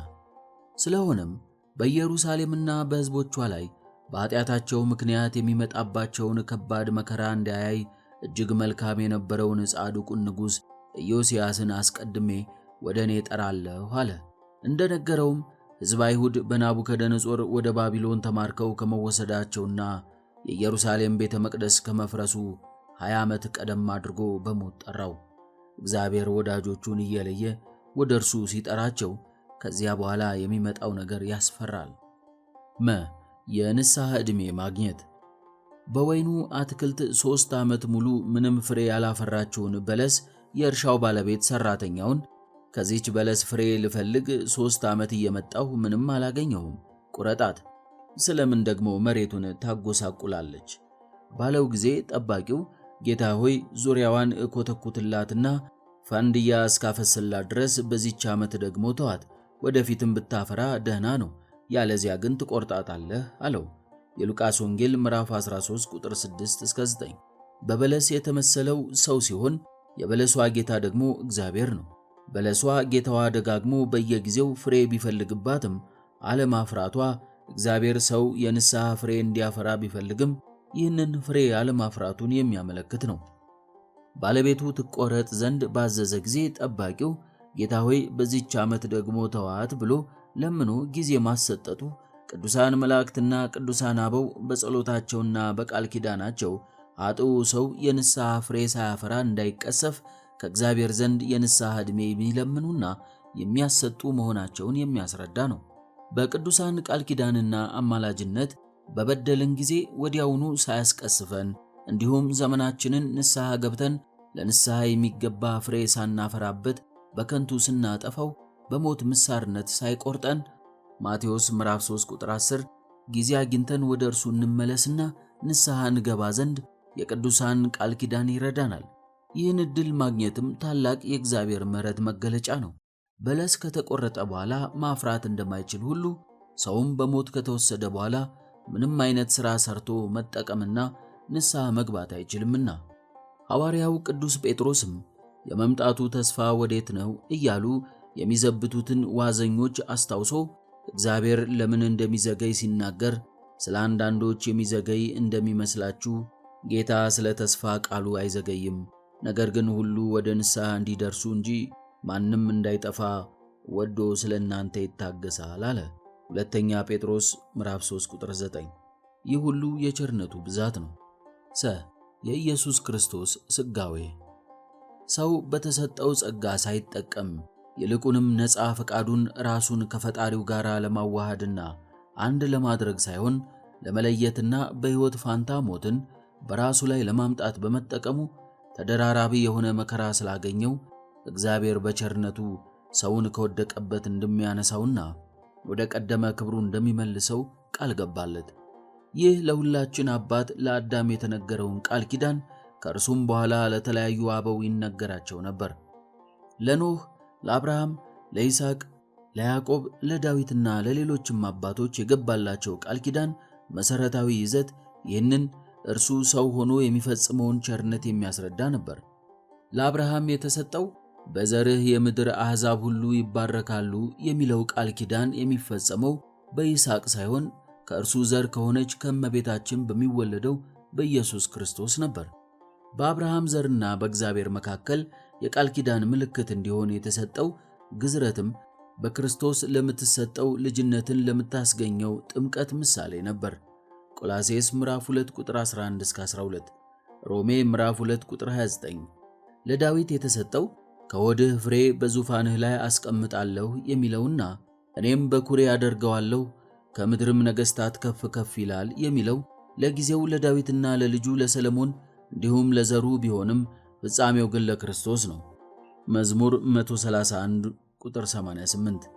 ስለሆነም በኢየሩሳሌምና በሕዝቦቿ ላይ በኃጢአታቸው ምክንያት የሚመጣባቸውን ከባድ መከራ እንዳያይ እጅግ መልካም የነበረውን ጻድቁን ንጉሥ ኢዮስያስን አስቀድሜ ወደ እኔ ጠራለሁ አለ። እንደነገረውም ሕዝብ አይሁድ በናቡከደነጾር ወደ ባቢሎን ተማርከው ከመወሰዳቸውና የኢየሩሳሌም ቤተ መቅደስ ከመፍረሱ 20 ዓመት ቀደም አድርጎ በሞት ጠራው። እግዚአብሔር ወዳጆቹን እየለየ ወደ እርሱ ሲጠራቸው ከዚያ በኋላ የሚመጣው ነገር ያስፈራል። የንስሐ ዕድሜ ማግኘት። በወይኑ አትክልት 3 ዓመት ሙሉ ምንም ፍሬ ያላፈራችውን በለስ የእርሻው ባለቤት ሰራተኛውን ከዚች በለስ ፍሬ ልፈልግ 3 ዓመት እየመጣሁ ምንም አላገኘሁም፣ ቁረጣት፣ ስለምን ደግሞ መሬቱን ታጎሳቁላለች ባለው ጊዜ ጠባቂው ጌታ ሆይ ዙሪያዋን እኮተኩትላትና ፋንድያ እስካፈስላት ድረስ በዚች ዓመት ደግሞ ተዋት፣ ወደፊትም ብታፈራ ደህና ነው፣ ያለዚያ ግን ትቆርጣታለህ አለው። የሉቃስ ወንጌል ምዕራፍ 13 ቁጥር 6 እስከ 9። በበለስ የተመሰለው ሰው ሲሆን የበለሷ ጌታ ደግሞ እግዚአብሔር ነው። በለሷ ጌታዋ ደጋግሞ በየጊዜው ፍሬ ቢፈልግባትም አለማፍራቷ እግዚአብሔር ሰው የንስሐ ፍሬ እንዲያፈራ ቢፈልግም ይህንን ፍሬ አለማፍራቱን የሚያመለክት ነው። ባለቤቱ ትቆረጥ ዘንድ ባዘዘ ጊዜ ጠባቂው ጌታ ሆይ በዚች ዓመት ደግሞ ተዋት ብሎ ለምኖ ጊዜ ማሰጠቱ ቅዱሳን መላእክትና ቅዱሳን አበው በጸሎታቸውና በቃል ኪዳናቸው አጥኡ ሰው የንስሐ ፍሬ ሳያፈራ እንዳይቀሰፍ ከእግዚአብሔር ዘንድ የንስሐ ዕድሜ የሚለምኑና የሚያሰጡ መሆናቸውን የሚያስረዳ ነው። በቅዱሳን ቃል ኪዳንና አማላጅነት በበደልን ጊዜ ወዲያውኑ ሳያስቀስፈን እንዲሁም ዘመናችንን ንስሐ ገብተን ለንስሐ የሚገባ ፍሬ ሳናፈራበት በከንቱ ስናጠፋው በሞት ምሳርነት ሳይቆርጠን ማቴዎስ ምዕራፍ 3 ቁጥር 10 ጊዜ አግኝተን ወደ እርሱ እንመለስና ንስሐ እንገባ ዘንድ የቅዱሳን ቃል ኪዳን ይረዳናል። ይህን ዕድል ማግኘትም ታላቅ የእግዚአብሔር ምሕረት መገለጫ ነው። በለስ ከተቆረጠ በኋላ ማፍራት እንደማይችል ሁሉ ሰውም በሞት ከተወሰደ በኋላ ምንም አይነት ሥራ ሰርቶ መጠቀምና ንስሐ መግባት አይችልምና። ሐዋርያው ቅዱስ ጴጥሮስም የመምጣቱ ተስፋ ወዴት ነው እያሉ የሚዘብቱትን ዋዘኞች አስታውሶ እግዚአብሔር ለምን እንደሚዘገይ ሲናገር ስለ አንዳንዶች የሚዘገይ እንደሚመስላችሁ ጌታ ስለ ተስፋ ቃሉ አይዘገይም፣ ነገር ግን ሁሉ ወደ ንስሐ እንዲደርሱ እንጂ ማንም እንዳይጠፋ ወዶ ስለ እናንተ ይታገሳል አለ። ሁለተኛ ጴጥሮስ ምዕራፍ 3 ቁጥር 9። ይህ ሁሉ የቸርነቱ ብዛት ነው። የኢየሱስ ክርስቶስ ስጋዌ። ሰው በተሰጠው ጸጋ ሳይጠቀም ይልቁንም ነፃ ፈቃዱን ራሱን ከፈጣሪው ጋር ለማዋሃድና አንድ ለማድረግ ሳይሆን ለመለየትና በሕይወት ፋንታ ሞትን በራሱ ላይ ለማምጣት በመጠቀሙ ተደራራቢ የሆነ መከራ ስላገኘው እግዚአብሔር በቸርነቱ ሰውን ከወደቀበት እንደሚያነሳውና ወደ ቀደመ ክብሩ እንደሚመልሰው ቃል ገባለት። ይህ ለሁላችን አባት ለአዳም የተነገረውን ቃል ኪዳን ከእርሱም በኋላ ለተለያዩ አበው ይነገራቸው ነበር። ለኖህ፣ ለአብርሃም፣ ለይስሐቅ፣ ለያዕቆብ፣ ለዳዊትና ለሌሎችም አባቶች የገባላቸው ቃል ኪዳን መሰረታዊ ይዘት ይህንን እርሱ ሰው ሆኖ የሚፈጽመውን ቸርነት የሚያስረዳ ነበር። ለአብርሃም የተሰጠው በዘርህ የምድር አሕዛብ ሁሉ ይባረካሉ የሚለው ቃል ኪዳን የሚፈጸመው በይስሐቅ ሳይሆን ከእርሱ ዘር ከሆነች ከእመቤታችን በሚወለደው በኢየሱስ ክርስቶስ ነበር። በአብርሃም ዘርና በእግዚአብሔር መካከል የቃል ኪዳን ምልክት እንዲሆን የተሰጠው ግዝረትም በክርስቶስ ለምትሰጠው ልጅነትን ለምታስገኘው ጥምቀት ምሳሌ ነበር። ቆላሴስ ምዕራፍ 2 ቁጥር 11 እስከ 12፣ ሮሜ ምዕራፍ 2 ቁጥር 29። ለዳዊት የተሰጠው ከሆድህ ፍሬ በዙፋንህ ላይ አስቀምጣለሁ የሚለውና እኔም በኩሬ አደርገዋለሁ ከምድርም ነገሥታት ከፍ ከፍ ይላል የሚለው ለጊዜው ለዳዊትና ለልጁ ለሰለሞን እንዲሁም ለዘሩ ቢሆንም ፍጻሜው ግን ለክርስቶስ ነው። መዝሙር 131 ቁጥር 88።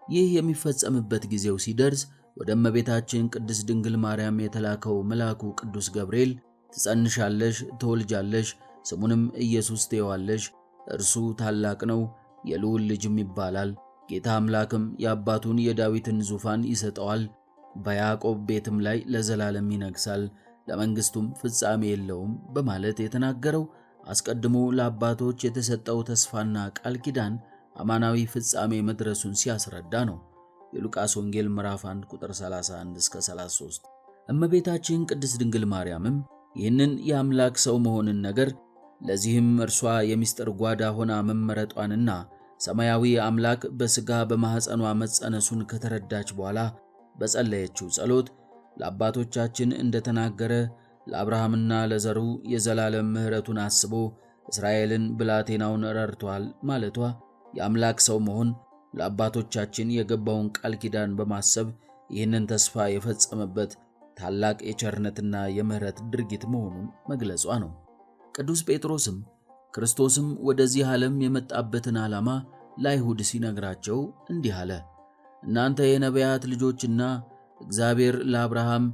ይህ የሚፈጸምበት ጊዜው ሲደርስ ወደ እመቤታችን ቅድስት ድንግል ማርያም የተላከው መልአኩ ቅዱስ ገብርኤል ትጸንሻለሽ፣ ትወልጃለሽ፣ ስሙንም ኢየሱስ ትዪዋለሽ፣ እርሱ ታላቅ ነው፣ የልዑል ልጅም ይባላል፣ ጌታ አምላክም የአባቱን የዳዊትን ዙፋን ይሰጠዋል፣ በያዕቆብ ቤትም ላይ ለዘላለም ይነግሣል፣ ለመንግሥቱም ፍጻሜ የለውም በማለት የተናገረው አስቀድሞ ለአባቶች የተሰጠው ተስፋና ቃል ኪዳን አማናዊ ፍጻሜ መድረሱን ሲያስረዳ ነው። የሉቃስ ወንጌል ምዕራፍ 1 ቁጥር 31 እስከ 33። እመቤታችን ቅድስት ድንግል ማርያምም ይህንን የአምላክ ሰው መሆንን ነገር ለዚህም እርሷ የሚስጥር ጓዳ ሆና መመረጧንና ሰማያዊ አምላክ በሥጋ በማኅፀኗ መጸነሱን ከተረዳች በኋላ በጸለየችው ጸሎት ለአባቶቻችን እንደተናገረ ለአብርሃምና ለዘሩ የዘላለም ምሕረቱን አስቦ እስራኤልን ብላቴናውን ረድቷል ማለቷ የአምላክ ሰው መሆን ለአባቶቻችን የገባውን ቃል ኪዳን በማሰብ ይህንን ተስፋ የፈጸመበት ታላቅ የቸርነትና የምህረት ድርጊት መሆኑን መግለጿ ነው። ቅዱስ ጴጥሮስም ክርስቶስም ወደዚህ ዓለም የመጣበትን ዓላማ ለአይሁድ ሲነግራቸው እንዲህ አለ። እናንተ የነቢያት ልጆችና እግዚአብሔር ለአብርሃም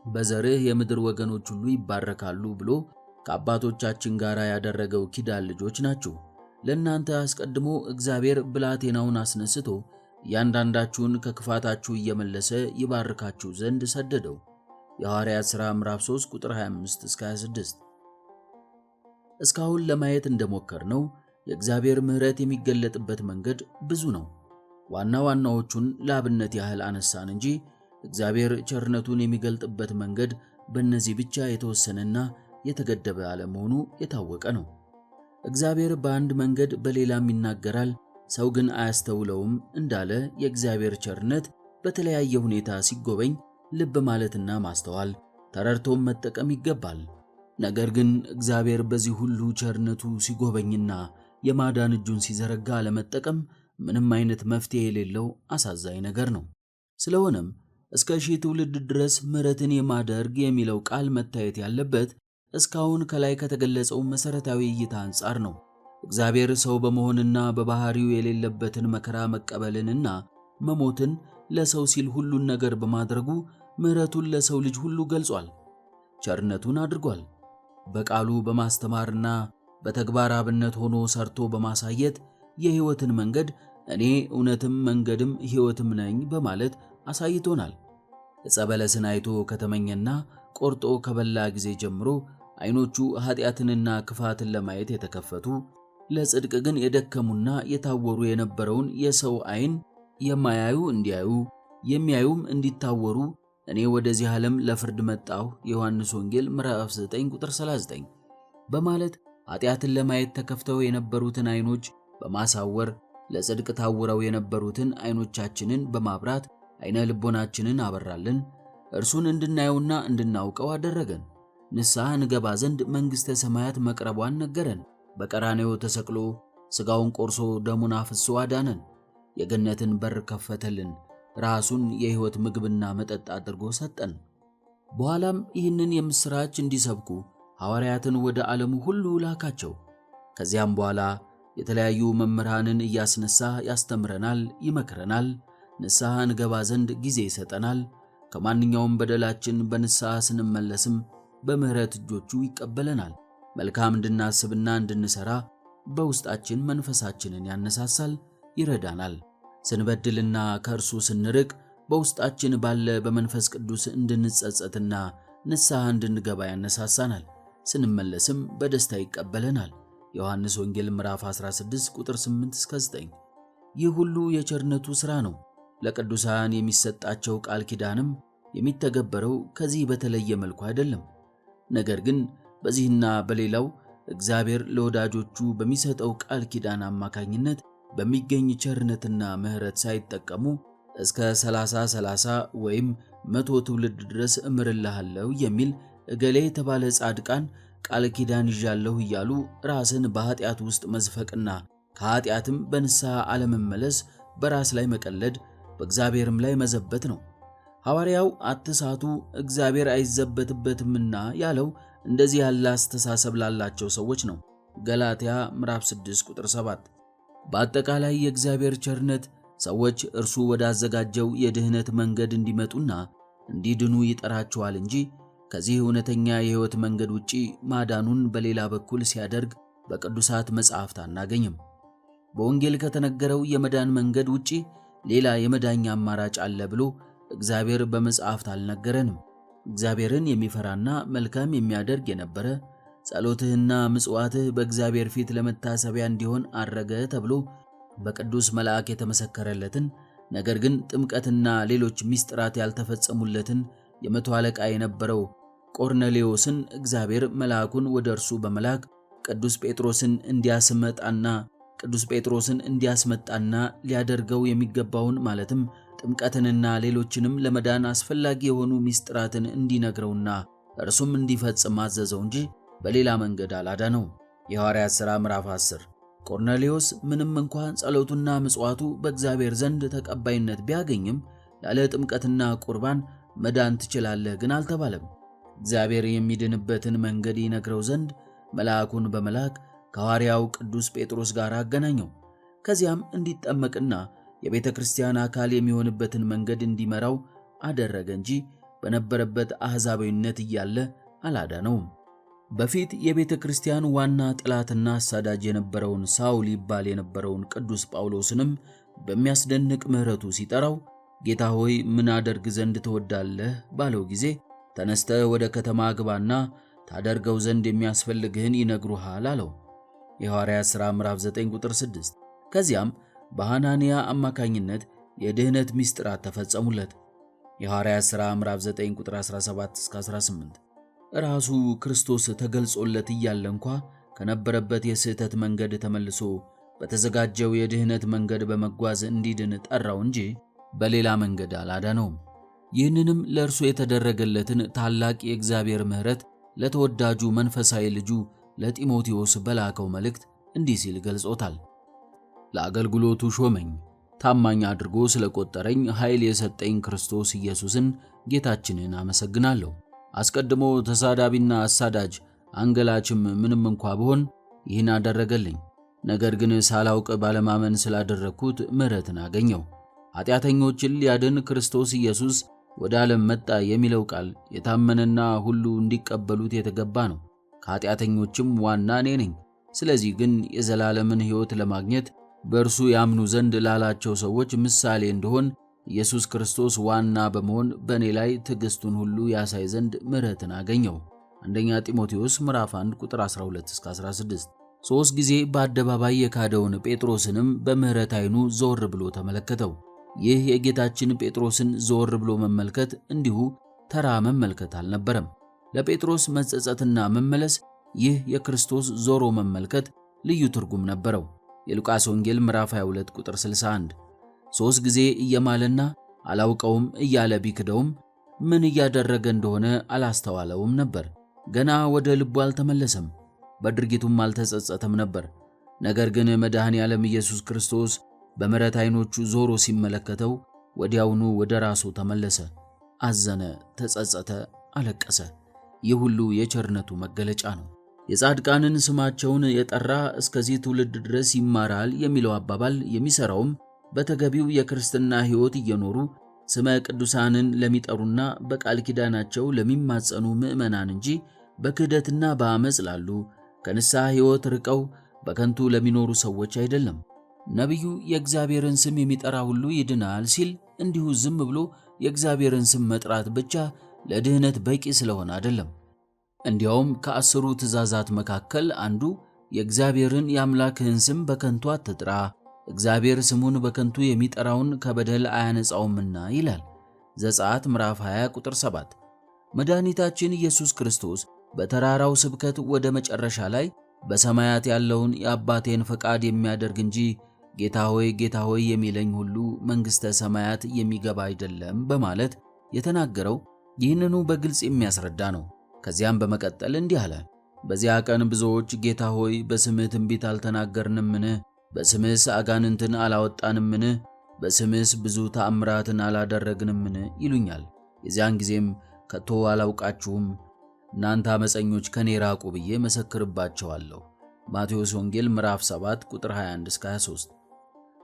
በዘርህ የምድር ወገኖች ሁሉ ይባረካሉ ብሎ ከአባቶቻችን ጋር ያደረገው ኪዳን ልጆች ናችሁ። ለእናንተ አስቀድሞ እግዚአብሔር ብላቴናውን አስነስቶ እያንዳንዳችሁን ከክፋታችሁ እየመለሰ ይባርካችሁ ዘንድ ሰደደው። የሐዋርያት ሥራ ምዕራፍ 3 ቁጥር 25 እስከ 26። እስካሁን ለማየት እንደሞከርነው የእግዚአብሔር ምሕረት የሚገለጥበት መንገድ ብዙ ነው። ዋና ዋናዎቹን ለአብነት ያህል አነሳን እንጂ እግዚአብሔር ቸርነቱን የሚገልጥበት መንገድ በእነዚህ ብቻ የተወሰነና የተገደበ አለመሆኑ የታወቀ ነው። እግዚአብሔር በአንድ መንገድ በሌላም ይናገራል፣ ሰው ግን አያስተውለውም እንዳለ የእግዚአብሔር ቸርነት በተለያየ ሁኔታ ሲጎበኝ ልብ ማለትና ማስተዋል ተረድቶም መጠቀም ይገባል። ነገር ግን እግዚአብሔር በዚህ ሁሉ ቸርነቱ ሲጎበኝና የማዳን እጁን ሲዘረጋ ለመጠቀም ምንም አይነት መፍትሄ የሌለው አሳዛኝ ነገር ነው። ስለሆነም እስከ ሺህ ትውልድ ድረስ ምሕረትን የማደርግ የሚለው ቃል መታየት ያለበት እስካሁን ከላይ ከተገለጸው መሰረታዊ እይታ አንጻር ነው። እግዚአብሔር ሰው በመሆንና በባህሪው የሌለበትን መከራ መቀበልንና መሞትን ለሰው ሲል ሁሉን ነገር በማድረጉ ምሕረቱን ለሰው ልጅ ሁሉ ገልጿል። ቸርነቱን አድርጓል። በቃሉ በማስተማርና በተግባር አብነት ሆኖ ሰርቶ በማሳየት የሕይወትን መንገድ እኔ እውነትም መንገድም ሕይወትም ነኝ በማለት አሳይቶናል። ዕፀ በለስን አይቶ ከተመኘና ቆርጦ ከበላ ጊዜ ጀምሮ ዓይኖቹ ኃጢአትንና ክፋትን ለማየት የተከፈቱ ለጽድቅ ግን የደከሙና የታወሩ የነበረውን የሰው ዓይን የማያዩ እንዲያዩ የሚያዩም እንዲታወሩ እኔ ወደዚህ ዓለም ለፍርድ መጣሁ የዮሐንስ ወንጌል ምዕራፍ 9 ቁጥር 39 በማለት ኃጢአትን ለማየት ተከፍተው የነበሩትን ዓይኖች በማሳወር ለጽድቅ ታውረው የነበሩትን ዓይኖቻችንን በማብራት ዓይነ ልቦናችንን አበራልን። እርሱን እንድናየውና እንድናውቀው አደረገን። ንስሐ እንገባ ዘንድ መንግሥተ ሰማያት መቅረቧን ነገረን። በቀራንዮ ተሰቅሎ ሥጋውን ቆርሶ ደሙን አፍስሶ አዳነን። የገነትን በር ከፈተልን። ራሱን የሕይወት ምግብና መጠጥ አድርጎ ሰጠን። በኋላም ይህንን የምሥራች እንዲሰብኩ ሐዋርያትን ወደ ዓለሙ ሁሉ ላካቸው። ከዚያም በኋላ የተለያዩ መምህራንን እያስነሳ ያስተምረናል፣ ይመክረናል፣ ንስሐ እንገባ ዘንድ ጊዜ ይሰጠናል። ከማንኛውም በደላችን በንስሐ ስንመለስም በምሕረት እጆቹ ይቀበለናል። መልካም እንድናስብና እንድንሰራ በውስጣችን መንፈሳችንን ያነሳሳል፣ ይረዳናል። ስንበድልና ከእርሱ ስንርቅ በውስጣችን ባለ በመንፈስ ቅዱስ እንድንጸጸትና ንስሐ እንድንገባ ያነሳሳናል። ስንመለስም በደስታ ይቀበለናል። ዮሐንስ ወንጌል ምዕራፍ 16 ቁጥር 8 እስከ 9። ይህ ሁሉ የቸርነቱ ሥራ ነው። ለቅዱሳን የሚሰጣቸው ቃል ኪዳንም የሚተገበረው ከዚህ በተለየ መልኩ አይደለም። ነገር ግን በዚህና በሌላው እግዚአብሔር ለወዳጆቹ በሚሰጠው ቃል ኪዳን አማካኝነት በሚገኝ ቸርነትና ምሕረት ሳይጠቀሙ እስከ 30 ወይም 100 ትውልድ ድረስ እምርልሃለሁ የሚል እገሌ የተባለ ጻድቃን ቃል ኪዳን ይዣለሁ እያሉ ራስን በኃጢአት ውስጥ መዝፈቅና ከኃጢአትም በንስሐ አለመመለስ በራስ ላይ መቀለድ በእግዚአብሔርም ላይ መዘበት ነው። ሐዋርያው አትሳቱ እግዚአብሔር አይዘበትበትምና ያለው እንደዚህ ያለ አስተሳሰብ ላላቸው ሰዎች ነው። ገላትያ ምዕራፍ 6 ቁጥር 7። በአጠቃላይ የእግዚአብሔር ቸርነት ሰዎች እርሱ ወዳዘጋጀው የድህነት መንገድ እንዲመጡና እንዲድኑ ይጠራቸዋል እንጂ ከዚህ እውነተኛ የሕይወት መንገድ ውጪ ማዳኑን በሌላ በኩል ሲያደርግ በቅዱሳት መጻሕፍት አናገኝም። በወንጌል ከተነገረው የመዳን መንገድ ውጪ ሌላ የመዳኛ አማራጭ አለ ብሎ እግዚአብሔር በመጻሕፍት አልነገረንም። እግዚአብሔርን የሚፈራና መልካም የሚያደርግ የነበረ ጸሎትህና ምጽዋትህ በእግዚአብሔር ፊት ለመታሰቢያ እንዲሆን አረገ ተብሎ በቅዱስ መልአክ የተመሰከረለትን ነገር ግን ጥምቀትና ሌሎች ምስጢራት ያልተፈጸሙለትን የመቶ አለቃ የነበረው ቆርኔሌዎስን እግዚአብሔር መልአኩን ወደ እርሱ በመላክ ቅዱስ ጴጥሮስን እንዲያስመጣና ሊያደርገው የሚገባውን ማለትም ጥምቀትንና ሌሎችንም ለመዳን አስፈላጊ የሆኑ ምስጢራትን እንዲነግረውና እርሱም እንዲፈጽም አዘዘው እንጂ በሌላ መንገድ አላዳነው። የሐዋርያት ሥራ ምዕራፍ 10 ቆርኔሌዎስ ምንም እንኳን ጸሎቱና ምጽዋቱ በእግዚአብሔር ዘንድ ተቀባይነት ቢያገኝም ያለ ጥምቀትና ቁርባን መዳን ትችላለህ ግን አልተባለም። እግዚአብሔር የሚድንበትን መንገድ ይነግረው ዘንድ መልአኩን በመላክ ከሐዋርያው ቅዱስ ጴጥሮስ ጋር አገናኘው። ከዚያም እንዲጠመቅና የቤተ ክርስቲያን አካል የሚሆንበትን መንገድ እንዲመራው አደረገ እንጂ በነበረበት አሕዛባዊነት እያለ አላዳነውም። በፊት የቤተ ክርስቲያን ዋና ጠላትና አሳዳጅ የነበረውን ሳውል ይባል የነበረውን ቅዱስ ጳውሎስንም በሚያስደንቅ ምሕረቱ ሲጠራው ጌታ ሆይ ምን አደርግ ዘንድ ትወዳለህ ባለው ጊዜ ተነስተህ ወደ ከተማ ግባና ታደርገው ዘንድ የሚያስፈልግህን ይነግሩሃል አለው። የሐዋርያት ሥራ ምዕራፍ 9 ቁጥር 6። ከዚያም በሐናንያ አማካኝነት የድህነት ምስጢራት ተፈጸሙለት። የሐዋርያት ሥራ ምዕራፍ 9 ቁጥር 17 እስከ 18። ራሱ ክርስቶስ ተገልጾለት እያለ እንኳ ከነበረበት የስህተት መንገድ ተመልሶ በተዘጋጀው የድህነት መንገድ በመጓዝ እንዲድን ጠራው እንጂ በሌላ መንገድ አላዳነውም። ይህንንም ለእርሱ የተደረገለትን ታላቅ የእግዚአብሔር ምሕረት ለተወዳጁ መንፈሳዊ ልጁ ለጢሞቴዎስ በላከው መልእክት እንዲህ ሲል ገልጾታል። ለአገልግሎቱ ሾመኝ፣ ታማኝ አድርጎ ስለቆጠረኝ ኃይል የሰጠኝ ክርስቶስ ኢየሱስን ጌታችንን አመሰግናለሁ። አስቀድሞ ተሳዳቢና አሳዳጅ አንገላችም ምንም እንኳ ብሆን ይህን አደረገልኝ። ነገር ግን ሳላውቅ ባለማመን ስላደረግኩት ምሕረትን አገኘው። ኃጢአተኞችን ሊያድን ክርስቶስ ኢየሱስ ወደ ዓለም መጣ የሚለው ቃል የታመነና ሁሉ እንዲቀበሉት የተገባ ነው። ከኃጢአተኞችም ዋና እኔ ነኝ። ስለዚህ ግን የዘላለምን ሕይወት ለማግኘት በእርሱ ያምኑ ዘንድ ላላቸው ሰዎች ምሳሌ እንደሆን ኢየሱስ ክርስቶስ ዋና በመሆን በእኔ ላይ ትዕግሥቱን ሁሉ ያሳይ ዘንድ ምሕረትን አገኘው። አንደኛ ጢሞቴዎስ ምዕራፍ 1 ቁጥር 12 እስከ 16። 3 ጊዜ በአደባባይ የካደውን ጴጥሮስንም በምሕረት ዓይኑ ዞር ብሎ ተመለከተው። ይህ የጌታችን ጴጥሮስን ዞር ብሎ መመልከት እንዲሁ ተራ መመልከት አልነበረም። ለጴጥሮስ መጸጸትና መመለስ ይህ የክርስቶስ ዞሮ መመልከት ልዩ ትርጉም ነበረው። የሉቃስ ወንጌል ምዕራፍ 22 ቁጥር 61። 3 ጊዜ እየማለና አላውቀውም እያለ ቢክደውም ምን እያደረገ እንደሆነ አላስተዋለውም ነበር። ገና ወደ ልቡ አልተመለሰም፣ በድርጊቱም አልተጸጸተም ነበር። ነገር ግን መድኃኔ ዓለም ኢየሱስ ክርስቶስ በምሕረት ዓይኖቹ ዞሮ ሲመለከተው ወዲያውኑ ወደ ራሱ ተመለሰ፣ አዘነ፣ ተጸጸተ፣ አለቀሰ። ይህ ሁሉ የቸርነቱ መገለጫ ነው። የጻድቃንን ስማቸውን የጠራ እስከዚህ ትውልድ ድረስ ይማራል የሚለው አባባል የሚሰራውም በተገቢው የክርስትና ሕይወት እየኖሩ ስመ ቅዱሳንን ለሚጠሩና በቃል ኪዳናቸው ለሚማጸኑ ምዕመናን እንጂ በክህደትና በአመጽ ላሉ ከንስሐ ሕይወት ርቀው በከንቱ ለሚኖሩ ሰዎች አይደለም። ነቢዩ የእግዚአብሔርን ስም የሚጠራ ሁሉ ይድናል ሲል እንዲሁ ዝም ብሎ የእግዚአብሔርን ስም መጥራት ብቻ ለድህነት በቂ ስለሆነ አይደለም። እንዲያውም ከ10ሩ ትእዛዛት መካከል አንዱ የእግዚአብሔርን የአምላክህን ስም በከንቱ አትጥራ፣ እግዚአብሔር ስሙን በከንቱ የሚጠራውን ከበደል አያነጻውምና ይላል። ዘጸአት ምዕራፍ 20 ቁጥር 7። መድኃኒታችን ኢየሱስ ክርስቶስ በተራራው ስብከት ወደ መጨረሻ ላይ በሰማያት ያለውን የአባቴን ፈቃድ የሚያደርግ እንጂ ጌታ ሆይ የሚለኝ ሁሉ መንግሥተ ሰማያት የሚገባ አይደለም በማለት የተናገረው ይህንኑ በግልጽ የሚያስረዳ ነው። ከዚያም በመቀጠል እንዲህ አለ። በዚያ ቀን ብዙዎች ጌታ ሆይ በስምህ ትንቢት አልተናገርንምን? በስምህስ አጋንንትን አላወጣንምን? በስምህስ ብዙ ተአምራትን አላደረግንምን? ይሉኛል። የዚያን ጊዜም ከቶ አላውቃችሁም፣ እናንተ አመፀኞች ከኔ ራቁ ብዬ መሰክርባቸዋለሁ። ማቴዎስ ወንጌል ምዕራፍ 7 ቁጥር 21 እስከ 23።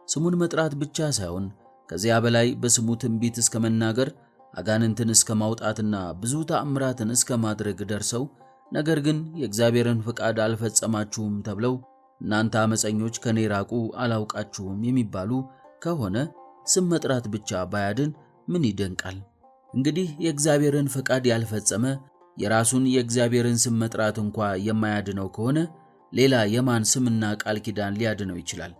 ስሙን መጥራት ብቻ ሳይሆን ከዚያ በላይ በስሙ ትንቢት እስከ መናገር አጋንንትን እስከ ማውጣትና ብዙ ተአምራትን እስከ ማድረግ ደርሰው ነገር ግን የእግዚአብሔርን ፍቃድ አልፈጸማችሁም ተብለው እናንተ አመፀኞች ከኔ ራቁ አላውቃችሁም የሚባሉ ከሆነ ስም መጥራት ብቻ ባያድን ምን ይደንቃል? እንግዲህ የእግዚአብሔርን ፍቃድ ያልፈጸመ የራሱን የእግዚአብሔርን ስም መጥራት እንኳ የማያድነው ከሆነ ሌላ የማን ስምና ቃል ኪዳን ሊያድነው ይችላል?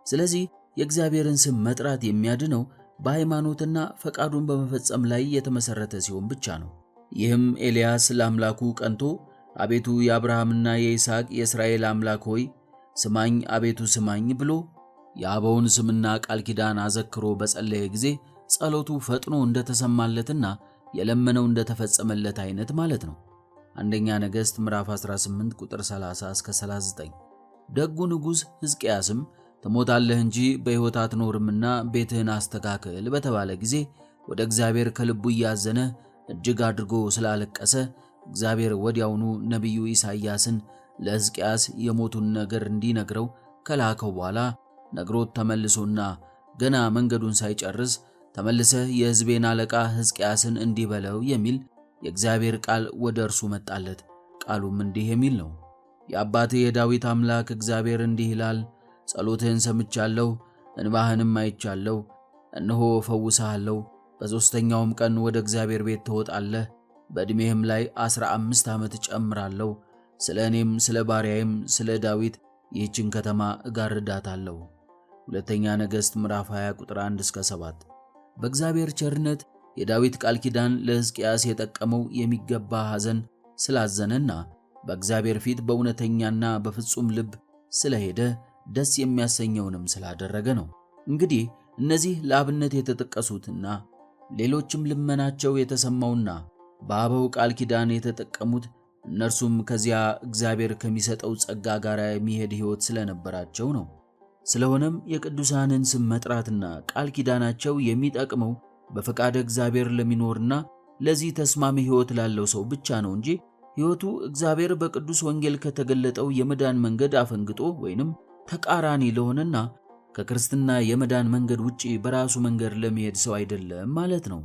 ስለዚህ የእግዚአብሔርን ስም መጥራት የሚያድነው በሃይማኖትና ፈቃዱን በመፈጸም ላይ የተመሰረተ ሲሆን ብቻ ነው። ይህም ኤልያስ ለአምላኩ ቀንቶ አቤቱ የአብርሃምና የይስሐቅ የእስራኤል አምላክ ሆይ ስማኝ፣ አቤቱ ስማኝ ብሎ የአበውን ስምና ቃል ኪዳን አዘክሮ በጸለየ ጊዜ ጸሎቱ ፈጥኖ እንደተሰማለትና የለመነው እንደተፈጸመለት አይነት ማለት ነው። አንደኛ ነገሥት ምዕራፍ 18 ቁጥር 30 እስከ 39። ደጉ ንጉሥ ሕዝቅያስም ትሞታለህ እንጂ በሕይወት አትኖርምና ቤትህን አስተካክል በተባለ ጊዜ ወደ እግዚአብሔር ከልቡ እያዘነ እጅግ አድርጎ ስላለቀሰ እግዚአብሔር ወዲያውኑ ነቢዩ ኢሳይያስን ለሕዝቅያስ የሞቱን ነገር እንዲነግረው ከላከው በኋላ ነግሮት ተመልሶና ገና መንገዱን ሳይጨርስ ተመልሰህ የሕዝቤን አለቃ ሕዝቅያስን እንዲህ በለው የሚል የእግዚአብሔር ቃል ወደ እርሱ መጣለት። ቃሉም እንዲህ የሚል ነው። የአባትህ የዳዊት አምላክ እግዚአብሔር እንዲህ ይላል፣ ጸሎትህን ሰምቻለሁ፣ እንባህንም አይቻለሁ። እነሆ እፈውስሃለሁ። በሦስተኛውም ቀን ወደ እግዚአብሔር ቤት ትወጣለህ። በዕድሜህም ላይ 15 ዓመት እጨምራለሁ። ስለ እኔም ስለ ባሪያዬም ስለ ዳዊት ይህችን ከተማ እጋርዳታለሁ። ሁለተኛ ነገሥት ምዕራፍ 20 ቁጥር 1 እስከ 7። በእግዚአብሔር ቸርነት የዳዊት ቃል ኪዳን ለሕዝቅያስ የጠቀመው የሚገባ ሐዘን ስላዘነና በእግዚአብሔር ፊት በእውነተኛና በፍጹም ልብ ስለሄደ ደስ የሚያሰኘውንም ስላደረገ ነው። እንግዲህ እነዚህ ለአብነት የተጠቀሱትና ሌሎችም ልመናቸው የተሰማውና በአበው ቃል ኪዳን የተጠቀሙት እነርሱም ከዚያ እግዚአብሔር ከሚሰጠው ጸጋ ጋር የሚሄድ ሕይወት ስለነበራቸው ነው። ስለሆነም የቅዱሳንን ስም መጥራትና ቃል ኪዳናቸው የሚጠቅመው በፈቃደ እግዚአብሔር ለሚኖርና ለዚህ ተስማሚ ሕይወት ላለው ሰው ብቻ ነው እንጂ ሕይወቱ እግዚአብሔር በቅዱስ ወንጌል ከተገለጠው የመዳን መንገድ አፈንግጦ ወይንም ተቃራኒ ለሆነና ከክርስትና የመዳን መንገድ ውጪ በራሱ መንገድ ለሚሄድ ሰው አይደለም ማለት ነው።